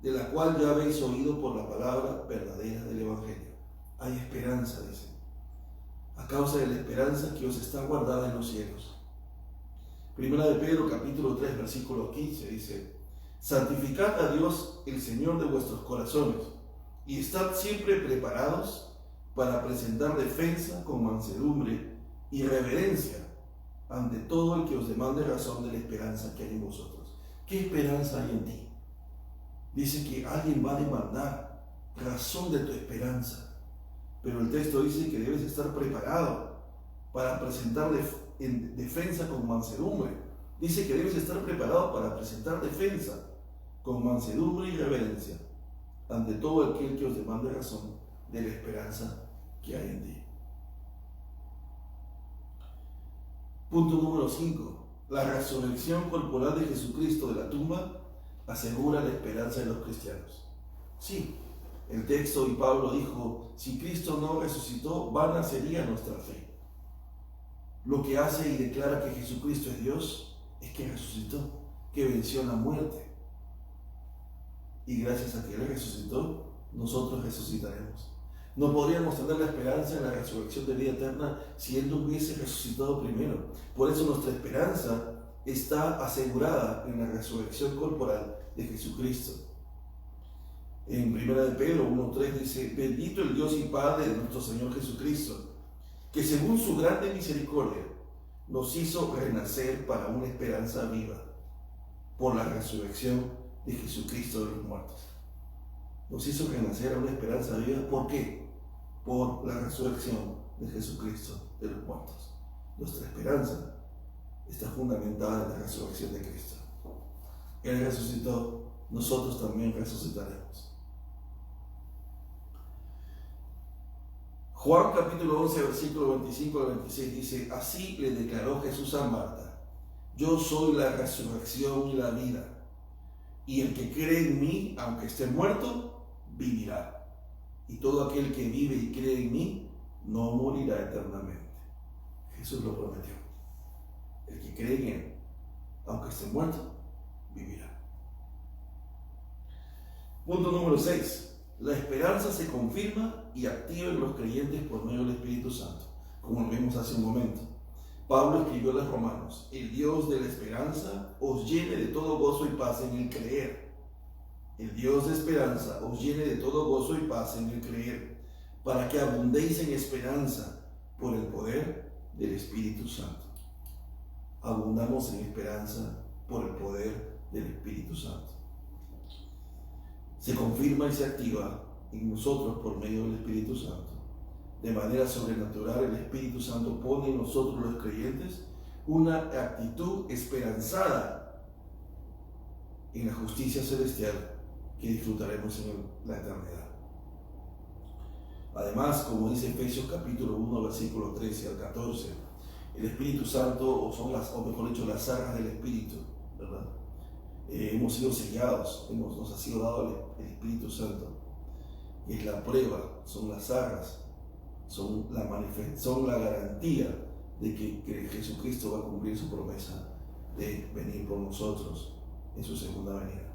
A: de la cual ya habéis oído por la palabra verdadera del Evangelio. Hay esperanza, dice. A causa de la esperanza que os está guardada en los cielos. Primera de Pedro, capítulo 3, versículo 15, dice, santificad a Dios, el Señor de vuestros corazones, y estad siempre preparados para presentar defensa con mansedumbre y reverencia ante todo el que os demande razón de la esperanza que hay en vosotros. ¿Qué esperanza hay en ti? Dice que alguien va a demandar razón de tu esperanza. Pero el texto dice que debes estar preparado para presentar en defensa con mansedumbre. Dice que debes estar preparado para presentar defensa con mansedumbre y reverencia ante todo aquel que os demande razón de la esperanza que hay en ti. Punto número 5. La resurrección corporal de Jesucristo de la tumba asegura la esperanza de los cristianos. Sí. El texto y Pablo dijo, si Cristo no resucitó, vana sería nuestra fe. Lo que hace y declara que Jesucristo es Dios es que resucitó, que venció la muerte. Y gracias a que Él resucitó, nosotros resucitaremos. No podríamos tener la esperanza en la resurrección de vida eterna si Él no hubiese resucitado primero. Por eso nuestra esperanza está asegurada en la resurrección corporal de Jesucristo. En 1 de Pedro 1:3 dice: bendito el Dios y Padre de nuestro Señor Jesucristo, que según su grande misericordia nos hizo renacer para una esperanza viva por la resurrección de Jesucristo de los muertos. Nos hizo renacer a una esperanza viva. ¿Por qué? Por la resurrección de Jesucristo de los muertos. Nuestra esperanza está fundamentada en la resurrección de Cristo. Él resucitó, nosotros también resucitaremos. Juan capítulo 11, versículo 25 al 26 dice: así le declaró Jesús a Marta: yo soy la resurrección y la vida, y el que cree en mí, aunque esté muerto, vivirá. Y todo aquel que vive y cree en mí, no morirá eternamente. Jesús lo prometió. El que cree en él, aunque esté muerto, vivirá. Punto número 6. La esperanza se confirma y activa en los creyentes por medio del Espíritu Santo, como lo vimos hace un momento. Pablo escribió a los romanos: el Dios de la esperanza os llene de todo gozo y paz en el creer. El Dios de esperanza os llene de todo gozo y paz en el creer, para que abundéis en esperanza por el poder del Espíritu Santo. Abundamos en esperanza por el poder del Espíritu Santo. Se confirma y se activa en nosotros por medio del Espíritu Santo. De manera sobrenatural, el Espíritu Santo pone en nosotros los creyentes una actitud esperanzada en la justicia celestial que disfrutaremos en la eternidad. Además, como dice Efesios capítulo 1, versículo 13 al 14, el Espíritu Santo, o mejor dicho, las arras del Espíritu, ¿verdad? Hemos sido sellados, nos ha sido dado el Espíritu Santo. Es la prueba, son las arras, son la garantía de que Jesucristo va a cumplir su promesa de venir por nosotros en su segunda venida.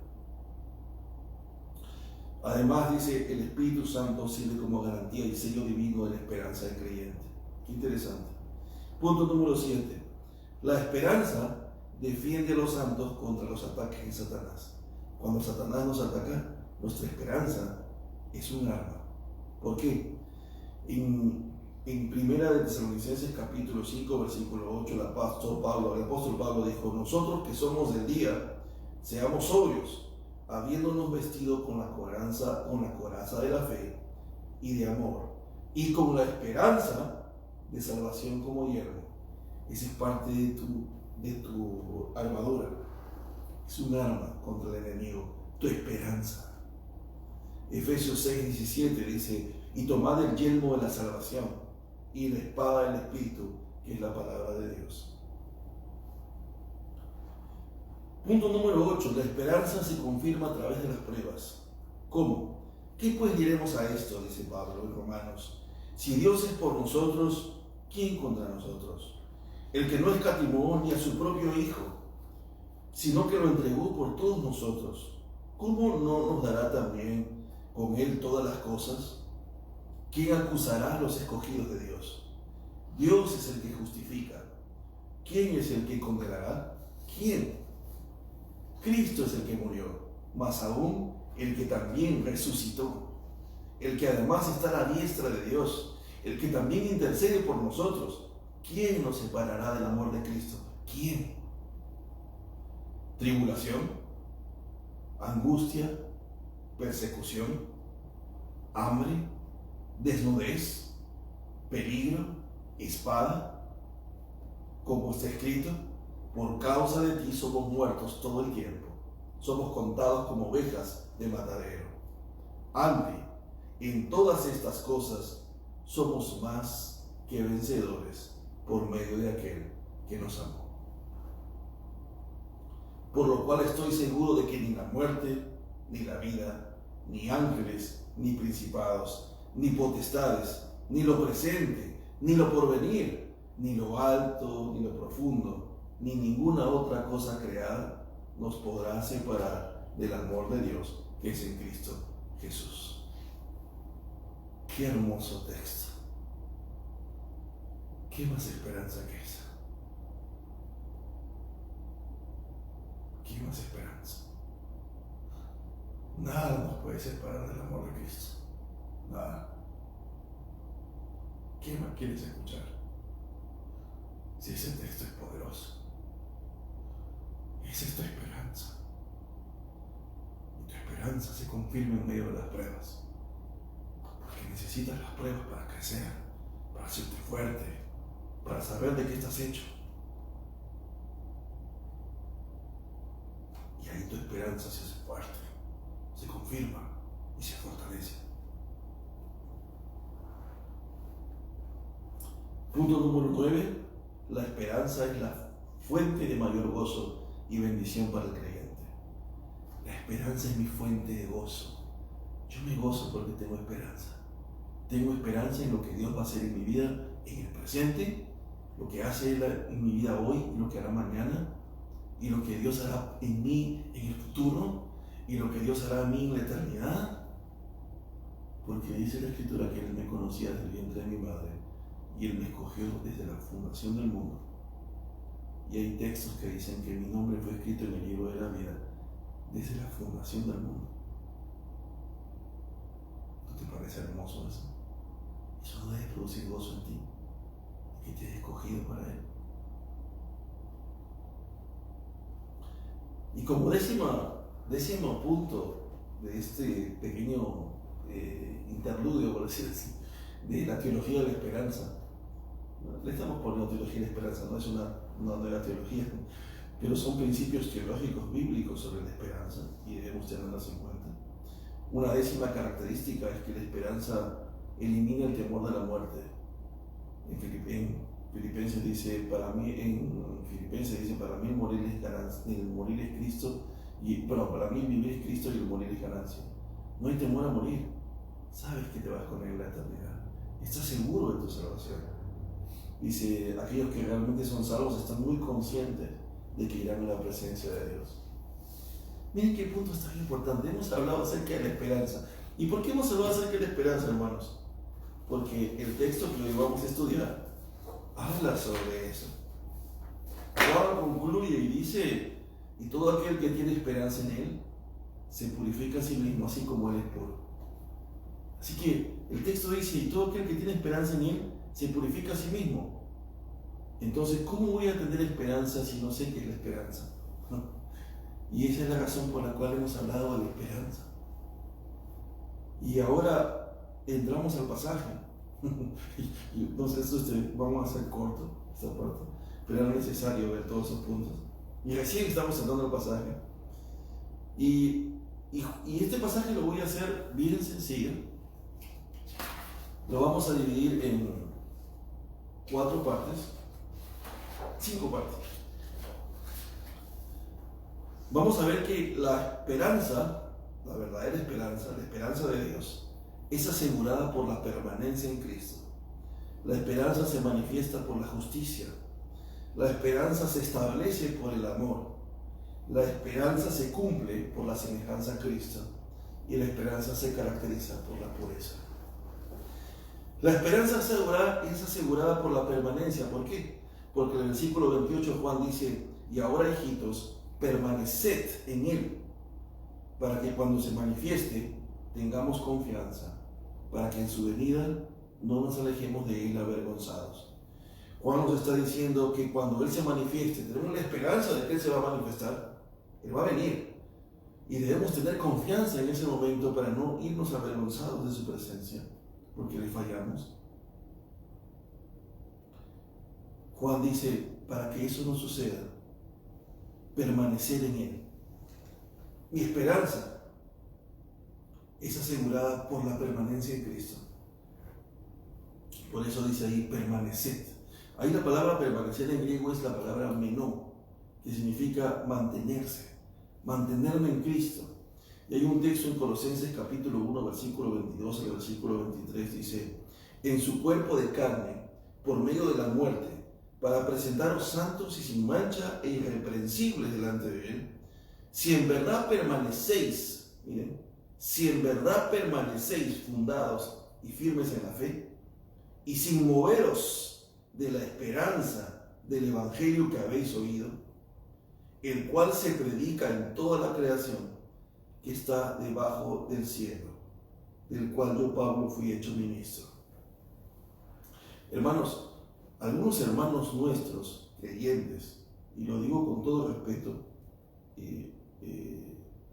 A: Además, dice, el Espíritu Santo sirve como garantía y sello divino de la esperanza del creyente. Qué interesante. Punto número 7. La esperanza defiende a los santos contra los ataques de Satanás. Cuando Satanás nos ataca, nuestra esperanza es un arma. ¿Por qué? En 1 de Tesalonicenses capítulo 5, versículo 8, el apóstol Pablo dijo: nosotros que somos del día, seamos sobrios, habiéndonos vestido con la coraza de la fe y de amor, y con la esperanza de salvación como yelmo. Esa es parte de tu armadura. Es un arma contra el enemigo, tu esperanza. Efesios 6:17 dice: y tomad el yelmo de la salvación y la espada del Espíritu, que es la palabra de Dios. Punto número 8. La esperanza se confirma a través de las pruebas. ¿Cómo? ¿Qué pues diremos a esto?, dice Pablo en Romanos. Si Dios es por nosotros, ¿quién contra nosotros? El que no escatimó ni a su propio Hijo, sino que lo entregó por todos nosotros, ¿cómo no nos dará también con Él todas las cosas? ¿Quién acusará a los escogidos de Dios? Dios es el que justifica. ¿Quién es el que condenará? ¿Quién? Cristo es el que murió, más aún el que también resucitó, el que además está a la diestra de Dios, el que también intercede por nosotros. ¿Quién nos separará del amor de Cristo? ¿Quién? ¿Tribulación? ¿Angustia? ¿Persecución? ¿Hambre? ¿Desnudez? ¿Peligro? ¿Espada? Como está escrito: por causa de ti somos muertos todo el tiempo, somos contados como ovejas de matadero. Ante, en todas estas cosas somos más que vencedores por medio de aquel que nos amó. Por lo cual estoy seguro de que ni la muerte, ni la vida, ni ángeles, ni principados, ni potestades, ni lo presente, ni lo porvenir, ni lo alto, ni lo profundo, ni ninguna otra cosa creada nos podrá separar del amor de Dios que es en Cristo Jesús. Qué hermoso texto. ¿Qué más esperanza que esa? ¿qué más esperanza? Nada nos puede separar del amor de Cristo. Nada. ¿Qué más quieres escuchar? Si ese texto es poderoso. Esa es tu esperanza. Y tu esperanza se confirma en medio de las pruebas. Porque necesitas las pruebas para crecer, para hacerte fuerte, para saber de qué estás hecho. Y ahí tu esperanza se hace fuerte, se confirma y se fortalece. Punto número 9. La esperanza es la fuente de mayor gozo y bendición para el creyente. La esperanza es mi fuente de gozo. Yo me gozo porque tengo esperanza. Tengo esperanza en lo que Dios va a hacer en mi vida en el presente, lo que hace en mi vida hoy y lo que hará mañana, y lo que Dios hará en mí en el futuro, y lo que Dios hará en mí en la eternidad. Porque dice la Escritura que Él me conocía desde el vientre de mi madre y Él me escogió desde la fundación del mundo. Y hay textos que dicen que mi nombre fue escrito en el libro de la vida desde la fundación del mundo. ¿No te parece hermoso eso? Eso no debe producir gozo en ti, que te has escogido para Él. Y como décimo punto de este pequeño interludio, por decir así, de la teología de la esperanza, le estamos poniendo teología de la esperanza, no es una nueva teología, pero son principios teológicos bíblicos sobre la esperanza y debemos tenerlas en cuenta. Una décima característica es que la esperanza elimina el temor de la muerte. En Filipenses dice, para mí el morir es ganancia, el morir es Cristo, para mí el vivir es Cristo y el morir es ganancia. No hay temor a morir. Sabes que te vas con Él en la eternidad. Estás seguro de tu salvación. Dice, aquellos que realmente son salvos están muy conscientes de que irán a la presencia de Dios. Miren qué punto es tan importante. Hemos hablado acerca de la esperanza. ¿Y por qué hemos hablado acerca de la esperanza, hermanos? Porque el texto que hoy vamos a estudiar habla sobre eso. Juan concluye y dice, y todo aquel que tiene esperanza en Él se purifica a sí mismo, así como Él es puro. Así que el texto dice, y todo aquel que tiene esperanza en Él se purifica a sí mismo. Entonces, ¿cómo voy a tener esperanza si no sé qué es la esperanza? Y esa es la razón por la cual hemos hablado de la esperanza. Y ahora entramos al pasaje. Entonces, vamos a hacer corto esta parte, pero era necesario ver todos esos puntos. Y recién estamos entrando al pasaje. Y este pasaje lo voy a hacer bien sencillo. Lo vamos a dividir en 5 partes. Vamos a ver que la esperanza, la verdadera esperanza, la esperanza de Dios, es asegurada por la permanencia en Cristo. La esperanza se manifiesta por la justicia. La esperanza se establece por el amor. La esperanza se cumple por la semejanza a Cristo. Y la esperanza se caracteriza por la pureza. La esperanza es asegurada por la permanencia. ¿Por qué? Porque en el versículo 28 Juan dice, y ahora, hijitos, permaneced en Él, para que cuando se manifieste tengamos confianza, para que en su venida no nos alejemos de Él avergonzados. Juan nos está diciendo que cuando Él se manifieste, tenemos la esperanza de que Él se va a manifestar, Él va a venir, y debemos tener confianza en ese momento para no irnos avergonzados de su presencia, porque le fallamos. Juan dice, para que eso no suceda, permanecer en Él. Mi esperanza es asegurada por la permanencia en Cristo. Por eso dice ahí, permaneced. Ahí la palabra permanecer en griego es la palabra menó, que significa mantenerse, mantenerme en Cristo. Y hay un texto en Colosenses capítulo 1, versículo 22 al versículo 23, dice, en su cuerpo de carne, por medio de la muerte, para presentaros santos y sin mancha e irreprensibles delante de Él, si en verdad permanecéis, miren, si en verdad permanecéis fundados y firmes en la fe, y sin moveros de la esperanza del Evangelio que habéis oído, el cual se predica en toda la creación que está debajo del cielo, del cual yo, Pablo, fui hecho ministro. Hermanos, algunos hermanos nuestros, creyentes, y lo digo con todo respeto,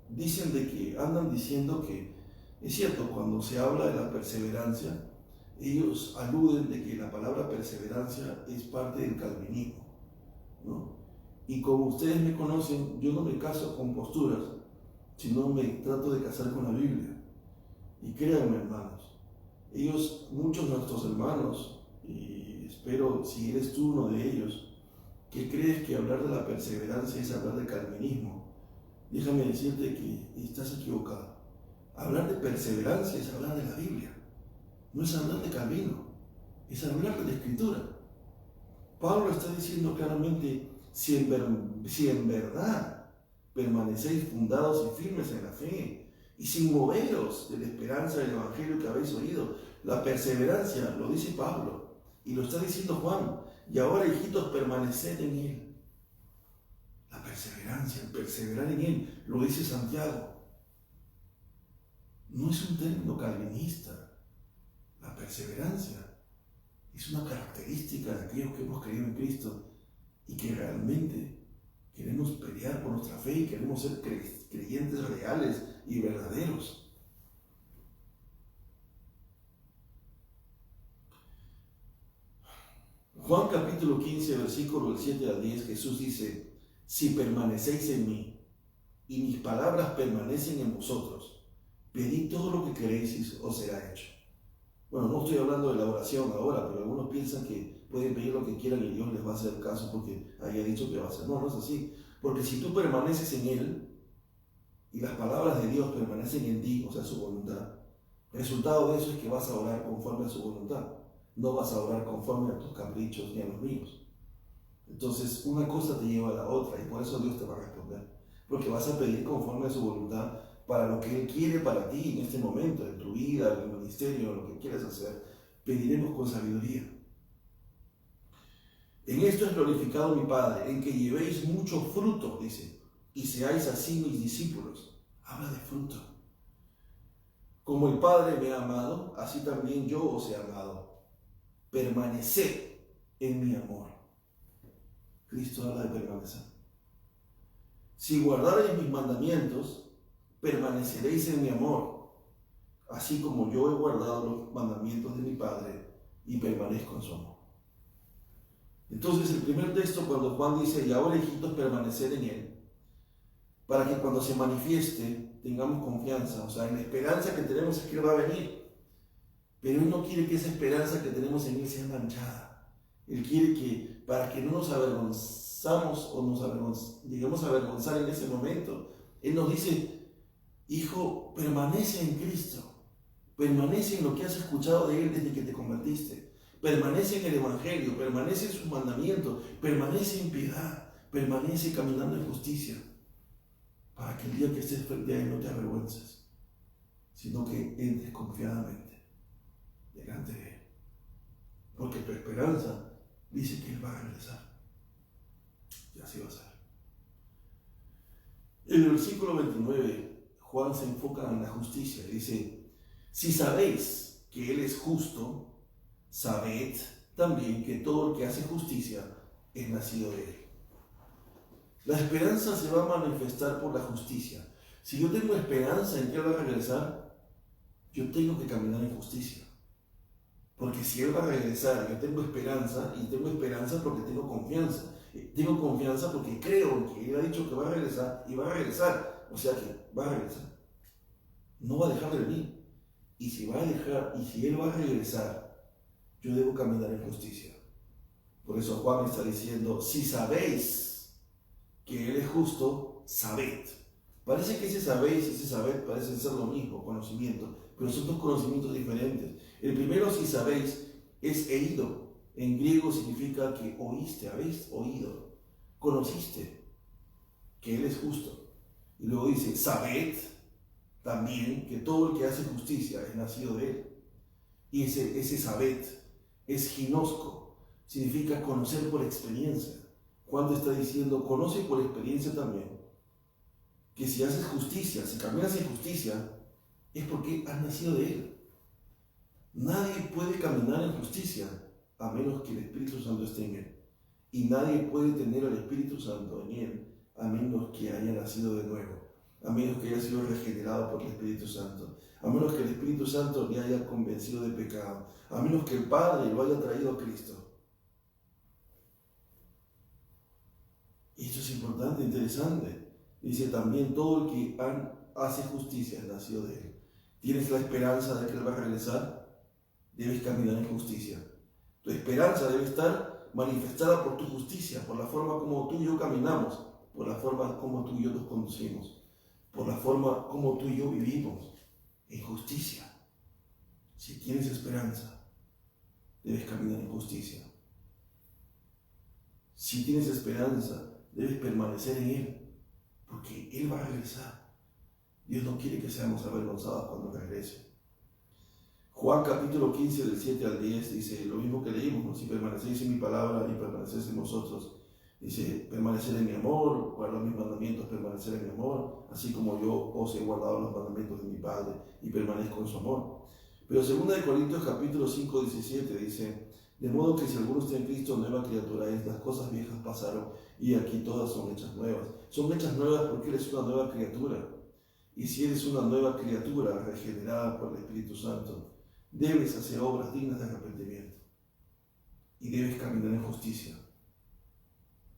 A: dicen de que andan diciendo que, es cierto, cuando se habla de la perseverancia, ellos aluden de que la palabra perseverancia es parte del calvinismo, ¿no? Y como ustedes me conocen, yo no me caso con posturas, sino me trato de casar con la Biblia. Y créanme, hermanos, muchos de nuestros hermanos, y espero si eres tú uno de ellos, que crees que hablar de la perseverancia es hablar de calvinismo, déjame decirte que estás equivocado. Hablar de perseverancia es hablar de la Biblia, no es hablar de Calvino, es hablar de la Escritura. Pablo está diciendo claramente, si en verdad permanecéis fundados y firmes en la fe, y sin moveros de la esperanza del Evangelio que habéis oído, la perseverancia, lo dice Pablo, y lo está diciendo Juan, y ahora, hijitos, permaneced en él. La perseverancia, el perseverar en él, lo dice Santiago. No es un término calvinista. La perseverancia es una característica de aquellos que hemos creído en Cristo y que realmente queremos pelear por nuestra fe y queremos ser creyentes reales y verdaderos. Juan capítulo 15, versículo del 7 al 10, Jesús dice, si permanecéis en mí y mis palabras permanecen en vosotros, pedid todo lo que queréis y os será hecho. Bueno, no estoy hablando de la oración ahora, pero algunos piensan que pueden pedir lo que quieran y Dios les va a hacer caso porque haya dicho que va a hacer. No, no es así. Porque si tú permaneces en Él y las palabras de Dios permanecen en ti, o sea, su voluntad, el resultado de eso es que vas a orar conforme a su voluntad. No vas a orar conforme a tus caprichos ni a los míos. Entonces, una cosa te lleva a la otra y por eso Dios te va a responder. Porque vas a pedir conforme a su voluntad para lo que Él quiere para ti en este momento, en tu vida, en el ministerio, en lo que quieres hacer. Pediremos con sabiduría. En esto es glorificado mi Padre, en que llevéis mucho fruto, dice, y seáis así mis discípulos. Habla de fruto. Como el Padre me ha amado, así también yo os he amado. Permaneced en mi amor. Cristo habla de permanecer. Si guardareis mis mandamientos, permaneceréis en mi amor, así como yo he guardado los mandamientos de mi Padre y permanezco en su amor. Entonces, el primer texto, cuando Juan dice, y ahora, hijitos, permaneced en él, para que cuando se manifieste tengamos confianza, o sea, en la esperanza que tenemos es que Él va a venir. Pero Él no quiere que esa esperanza que tenemos en Él sea manchada. Él quiere que, para que no nos avergonzamos o lleguemos a avergonzar en ese momento, Él nos dice, hijo, permanece en Cristo, permanece en lo que has escuchado de Él desde que te convertiste, permanece en el Evangelio, permanece en sus mandamientos, permanece en piedad, permanece caminando en justicia, para que el día que estés frente a Él no te avergüences, sino que entres confiadamente delante de Él. Porque tu esperanza dice que Él va a regresar. Y así va a ser. En el versículo 29, Juan se enfoca en la justicia. Dice, si sabéis que Él es justo, sabed también que todo el que hace justicia es nacido de Él. La esperanza se va a manifestar por la justicia. Si yo tengo esperanza en que Él va a regresar, yo tengo que caminar en justicia. Porque si Él va a regresar, yo tengo esperanza, y tengo esperanza porque tengo confianza. Tengo confianza porque creo en que Él ha dicho que va a regresar, y va a regresar. O sea que va a regresar. No va a dejar de venir. Y si Él va a regresar, yo debo caminar en justicia. Por eso Juan está diciendo, si sabéis que Él es justo, sabed. Parece que ese sabéis y ese saber parecen ser lo mismo, conocimiento, pero son dos conocimientos diferentes. El primero, si sabéis, es eido. En griego significa que oíste, habéis oído, conociste que Él es justo. Y luego dice, sabed también que todo el que hace justicia es nacido de Él. Y ese sabed es ginosco, significa conocer por experiencia. Juan te está diciendo, conoce por experiencia también, que si haces justicia, si caminas en justicia, es porque has nacido de Él. Nadie puede caminar en justicia a menos que el Espíritu Santo esté en Él. Y nadie puede tener al Espíritu Santo en Él a menos que haya nacido de nuevo, a menos que haya sido regenerado por el Espíritu Santo, a menos que el Espíritu Santo le haya convencido de pecado, a menos que el Padre lo haya traído a Cristo. Y esto es importante, interesante. Dice también, todo el que hace justicia es nacido de Él. ¿Tienes la esperanza de que Él va a regresar? Debes caminar en justicia. Tu esperanza debe estar manifestada por tu justicia, por la forma como tú y yo caminamos, por la forma como tú y yo nos conducimos, por la forma como tú y yo vivimos en justicia. Si tienes esperanza, debes caminar en justicia. Si tienes esperanza, debes permanecer en Él, porque Él va a regresar. Dios no quiere que seamos avergonzados cuando regrese. Juan capítulo 15 del 7 al 10 dice lo mismo que leímos, ¿no? Si permanecéis en mi palabra y permanecéis en vosotros. Dice, permanecer en mi amor, guardar mis mandamientos, permanecer en mi amor, así como yo os he guardado los mandamientos de mi Padre y permanezco en su amor. Pero 2 Corintios capítulo 5, 17 dice, de modo que si alguno está en Cristo, nueva criatura es, las cosas viejas pasaron y aquí todas son hechas nuevas. Son hechas nuevas porque eres una nueva criatura. Y si eres una nueva criatura regenerada por el Espíritu Santo, debes hacer obras dignas de arrepentimiento y debes caminar en justicia.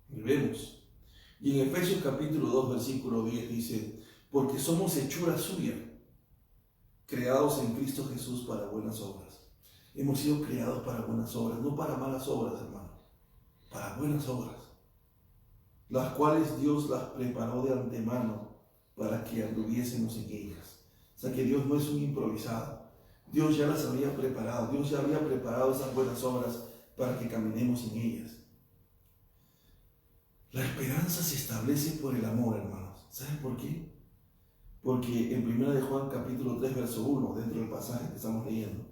A: Y vemos. Y en Efesios capítulo 2, versículo 10 dice, porque somos hechura suya, creados en Cristo Jesús para buenas obras. Hemos sido creados para buenas obras, no para malas obras, hermanos, para buenas obras, las cuales Dios las preparó de antemano para que anduviésemos en ellas. O sea que Dios no es un improvisado. Dios ya las había preparado, Dios ya había preparado esas buenas obras para que caminemos en ellas. La esperanza se establece por el amor, hermanos. ¿Saben por qué? Porque en 1 de Juan capítulo 3, verso 1, dentro del pasaje que estamos leyendo,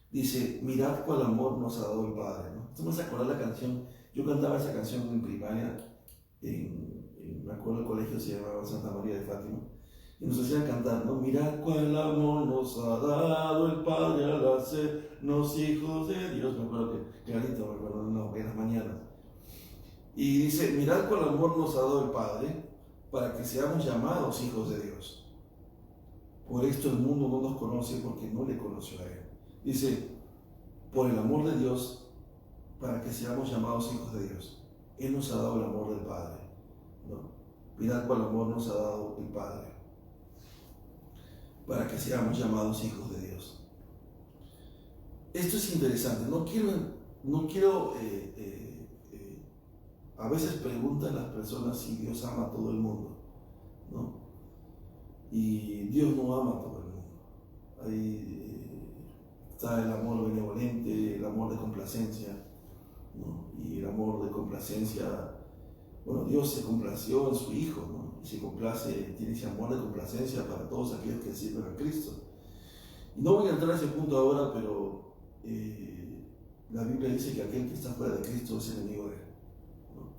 A: dice, mirad cuál amor nos ha dado el Padre, ¿no? Esto me hace acordar la canción, yo cantaba esa canción en primaria, me acuerdo el colegio se llamaba Santa María de Fátima, y nos hacían cantar, ¿no? Mirad cuál amor nos ha dado el Padre al hacernos hijos de Dios. Me acuerdo que clarito, me acuerdo en las mañanas. Y dice, mirad cuál amor nos ha dado el Padre para que seamos llamados hijos de Dios. Por esto el mundo no nos conoce porque no le conoció a Él. Dice, por el amor de Dios, para que seamos llamados hijos de Dios. Él nos ha dado el amor del Padre, ¿no? Mirad cuál amor nos ha dado el Padre, para que seamos llamados hijos de Dios. Esto es interesante. No quiero a veces preguntan las personas si Dios ama a todo el mundo, ¿no? Y Dios no ama a todo el mundo. Ahí está el amor benevolente, el amor de complacencia, ¿no? Y el amor de complacencia, bueno, Dios se complació en su Hijo, ¿no? Y se complace, tiene ese amor de complacencia para todos aquellos que sirven a Cristo. Y no voy a entrar a ese punto ahora, pero la Biblia dice que aquel que está fuera de Cristo es enemigo de Él, ¿no?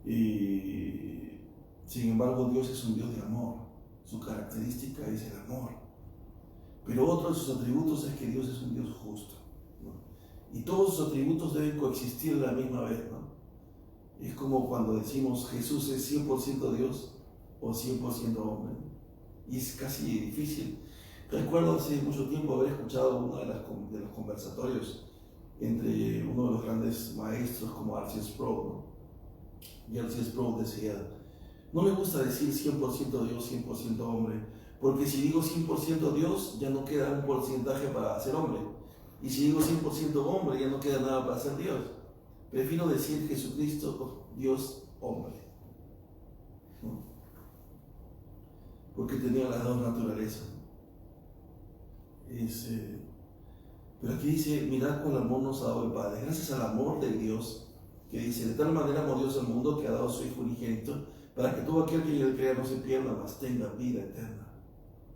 A: Y sin embargo, Dios es un Dios de amor. Su característica es el amor. Pero otro de sus atributos es que Dios es un Dios justo, ¿no? Y todos sus atributos deben coexistir a la misma vez, ¿no? Es como cuando decimos Jesús es 100% Dios o 100% hombre. Y es casi difícil. Recuerdo hace mucho tiempo haber escuchado uno de los conversatorios entre uno de los grandes maestros como R.C. Sproul, ¿no? Y R.C. Sproul decía, no me gusta decir 100% Dios, 100% hombre, porque si digo 100% Dios, ya no queda un porcentaje para ser hombre. Y si digo 100% hombre, ya no queda nada para ser Dios. Prefiero decir Jesucristo, Dios, hombre, ¿no? Porque tenía las dos naturalezas. Pero aquí dice, mirad cuál amor nos ha dado el Padre. Gracias al amor de Dios, que dice, de tal manera amó Dios al mundo que ha dado su Hijo unigénito, para que todo aquel que en él crea no se pierda, mas tenga vida eterna.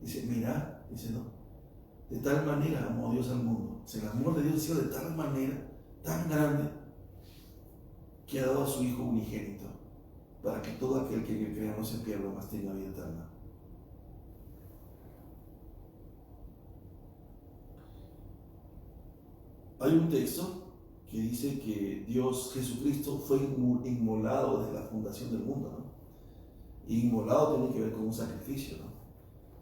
A: Dice, mirad, dice, no, de tal manera amó Dios al mundo. O sea, el amor de Dios ha sido de tal manera, tan grande, que ha dado a su Hijo unigénito, para que todo aquel que en él crea no se pierda, mas tenga vida eterna. Hay un texto que dice que Dios, Jesucristo, fue inmolado desde la fundación del mundo, ¿no? Y inmolado tiene que ver con un sacrificio, ¿no?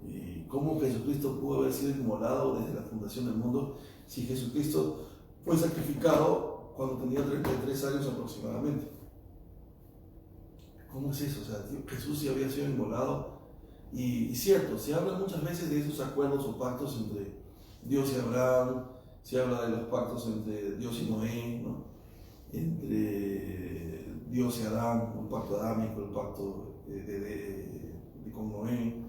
A: ¿Y cómo Jesucristo pudo haber sido inmolado desde la fundación del mundo si Jesucristo fue sacrificado cuando tenía 33 años aproximadamente? ¿Cómo es eso? O sea, Jesús sí había sido inmolado. Y cierto, se habla muchas veces de esos acuerdos o pactos entre Dios y Abraham, se habla de los pactos entre Dios y Noé, ¿no? Entre Dios y Adán, el pacto adámico, el pacto con Noé,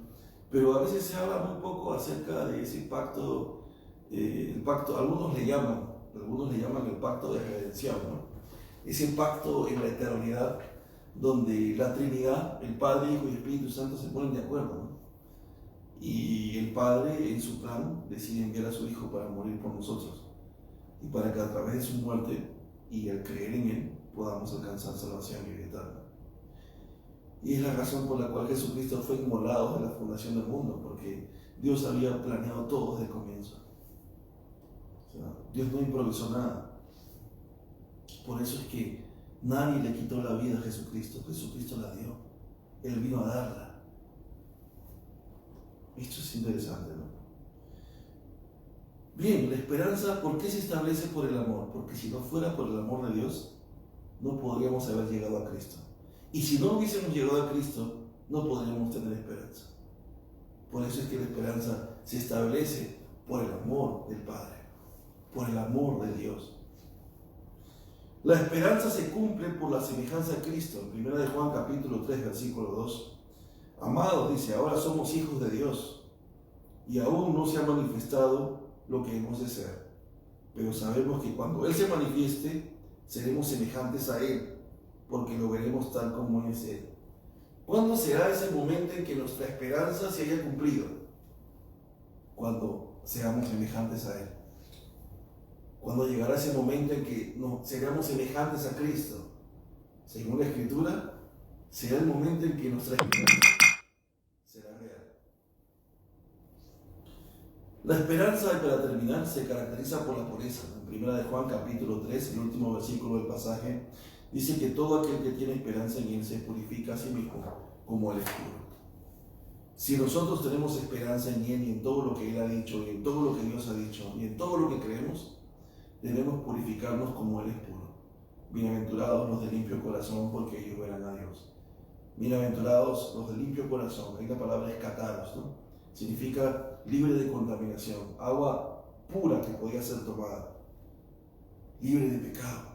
A: pero a veces se habla muy poco acerca de ese pacto, el pacto, algunos le llaman el pacto de redención, ¿no? Ese pacto en la eternidad donde la Trinidad, el Padre, Hijo y Espíritu Santo se ponen de acuerdo, ¿no? Y el Padre en su plan decide enviar a su Hijo para morir por nosotros y para que a través de su muerte y al creer en Él podamos alcanzar salvación y vida eterna. Y es la razón por la cual Jesucristo fue inmolado de la fundación del mundo, porque Dios había planeado todo desde el comienzo. O sea, Dios no improvisó nada. Por eso es que nadie le quitó la vida a Jesucristo. Jesucristo la dio. Él vino a darla. Esto es interesante, ¿no? Bien, la esperanza, ¿por qué se establece por el amor? Porque si no fuera por el amor de Dios, no podríamos haber llegado a Cristo. Y si no hubiésemos llegado a Cristo, no podríamos tener esperanza. Por eso es que la esperanza se establece por el amor del Padre, por el amor de Dios. La esperanza se cumple por la semejanza a Cristo. En 1 de Juan capítulo 3, versículo 2. Amados, dice, ahora somos hijos de Dios y aún no se ha manifestado lo que hemos de ser. Pero sabemos que cuando Él se manifieste, seremos semejantes a Él, porque lo veremos tal como es Él. ¿Cuándo será ese momento en que nuestra esperanza se haya cumplido? Cuando seamos semejantes a Él. Cuando llegará ese momento en que seremos semejantes a Cristo. Según la Escritura, será el momento en que nuestra esperanza será real. La esperanza, y para terminar, se caracteriza por la pureza. En 1 de Juan capítulo 3, el último versículo del pasaje, dice que todo aquel que tiene esperanza en Él se purifica a sí mismo como Él es puro. Si nosotros tenemos esperanza en Él y en todo lo que Él ha dicho, y en todo lo que Dios ha dicho, y en todo lo que creemos, debemos purificarnos como Él es puro. Bienaventurados los de limpio corazón, porque ellos verán a Dios. Bienaventurados los de limpio corazón. Ahí la palabra es kataros, ¿no? Significa libre de contaminación, agua pura que podía ser tomada, libre de pecado.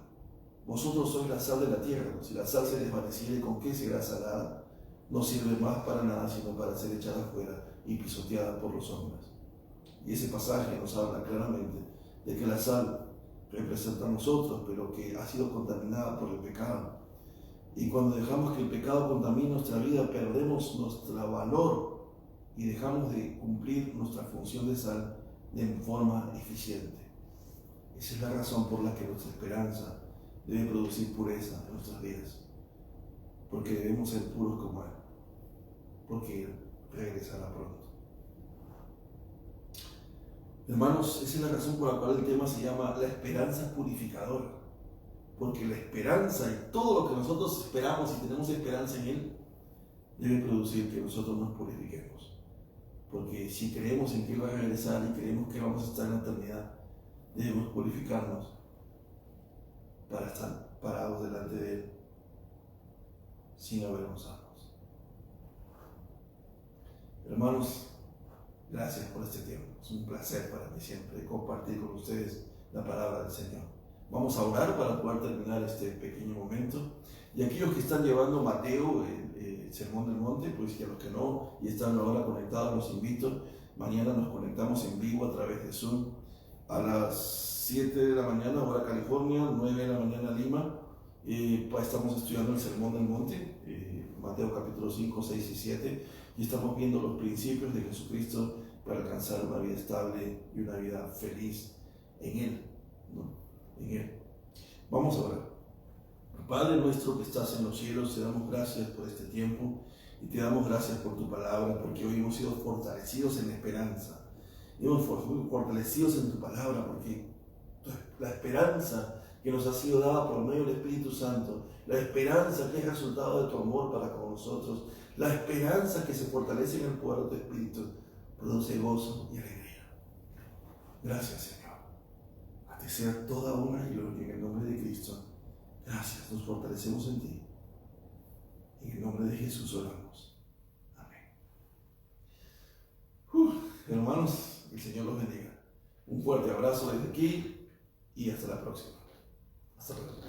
A: Vosotros sois la sal de la tierra, ¿no? Si la sal se desvaneciere, ¿con qué será salada? No sirve más para nada, sino para ser echada afuera y pisoteada por los hombres. Y ese pasaje nos habla claramente de que la sal representa a nosotros, pero que ha sido contaminada por el pecado. Y cuando dejamos que el pecado contamine nuestra vida, perdemos nuestro valor y dejamos de cumplir nuestra función de sal de forma eficiente. Esa es la razón por la que nuestra esperanza debe producir pureza en nuestras vidas, porque debemos ser puros como Él, porque Él regresará pronto. Hermanos, esa es la razón por la cual el tema se llama la esperanza purificadora, porque la esperanza y todo lo que nosotros esperamos y tenemos esperanza en Él debe producir que nosotros nos purifiquemos, porque si creemos en que Él va a regresar y creemos que vamos a estar en la eternidad, debemos purificarnos para estar parados delante de Él sin avergonzarnos. Hermanos, gracias por este tiempo. Es un placer para mí siempre compartir con ustedes la palabra del Señor. Vamos a orar para poder terminar este pequeño momento. Y aquellos que están llevando Mateo, el Sermón del Monte, pues y a los que no y están ahora conectados, los invito. Mañana nos conectamos en vivo a través de Zoom a las 7 de la mañana, hora California, 9 de la mañana Lima. Estamos estudiando el Sermón del Monte, Mateo capítulo 5, 6 y 7, y estamos viendo los principios de Jesucristo para alcanzar una vida estable y una vida feliz en Él, ¿no? En Él. Vamos a orar. Padre nuestro que estás en los cielos, te damos gracias por este tiempo y te damos gracias por tu palabra, porque hoy hemos sido fortalecidos en la esperanza. Hemos sido fortalecidos en tu palabra, porque la esperanza que nos ha sido dada por medio del Espíritu Santo, la esperanza que es resultado de tu amor para con nosotros, la esperanza que se fortalece en el poder de tu Espíritu, produce gozo y alegría. Gracias, Señor. A ti sea toda honra y gloria en el nombre de Cristo. Gracias, nos fortalecemos en ti. En el nombre de Jesús oramos. Amén. Hermanos, el Señor los bendiga. Un fuerte abrazo desde aquí y hasta la próxima. Hasta luego.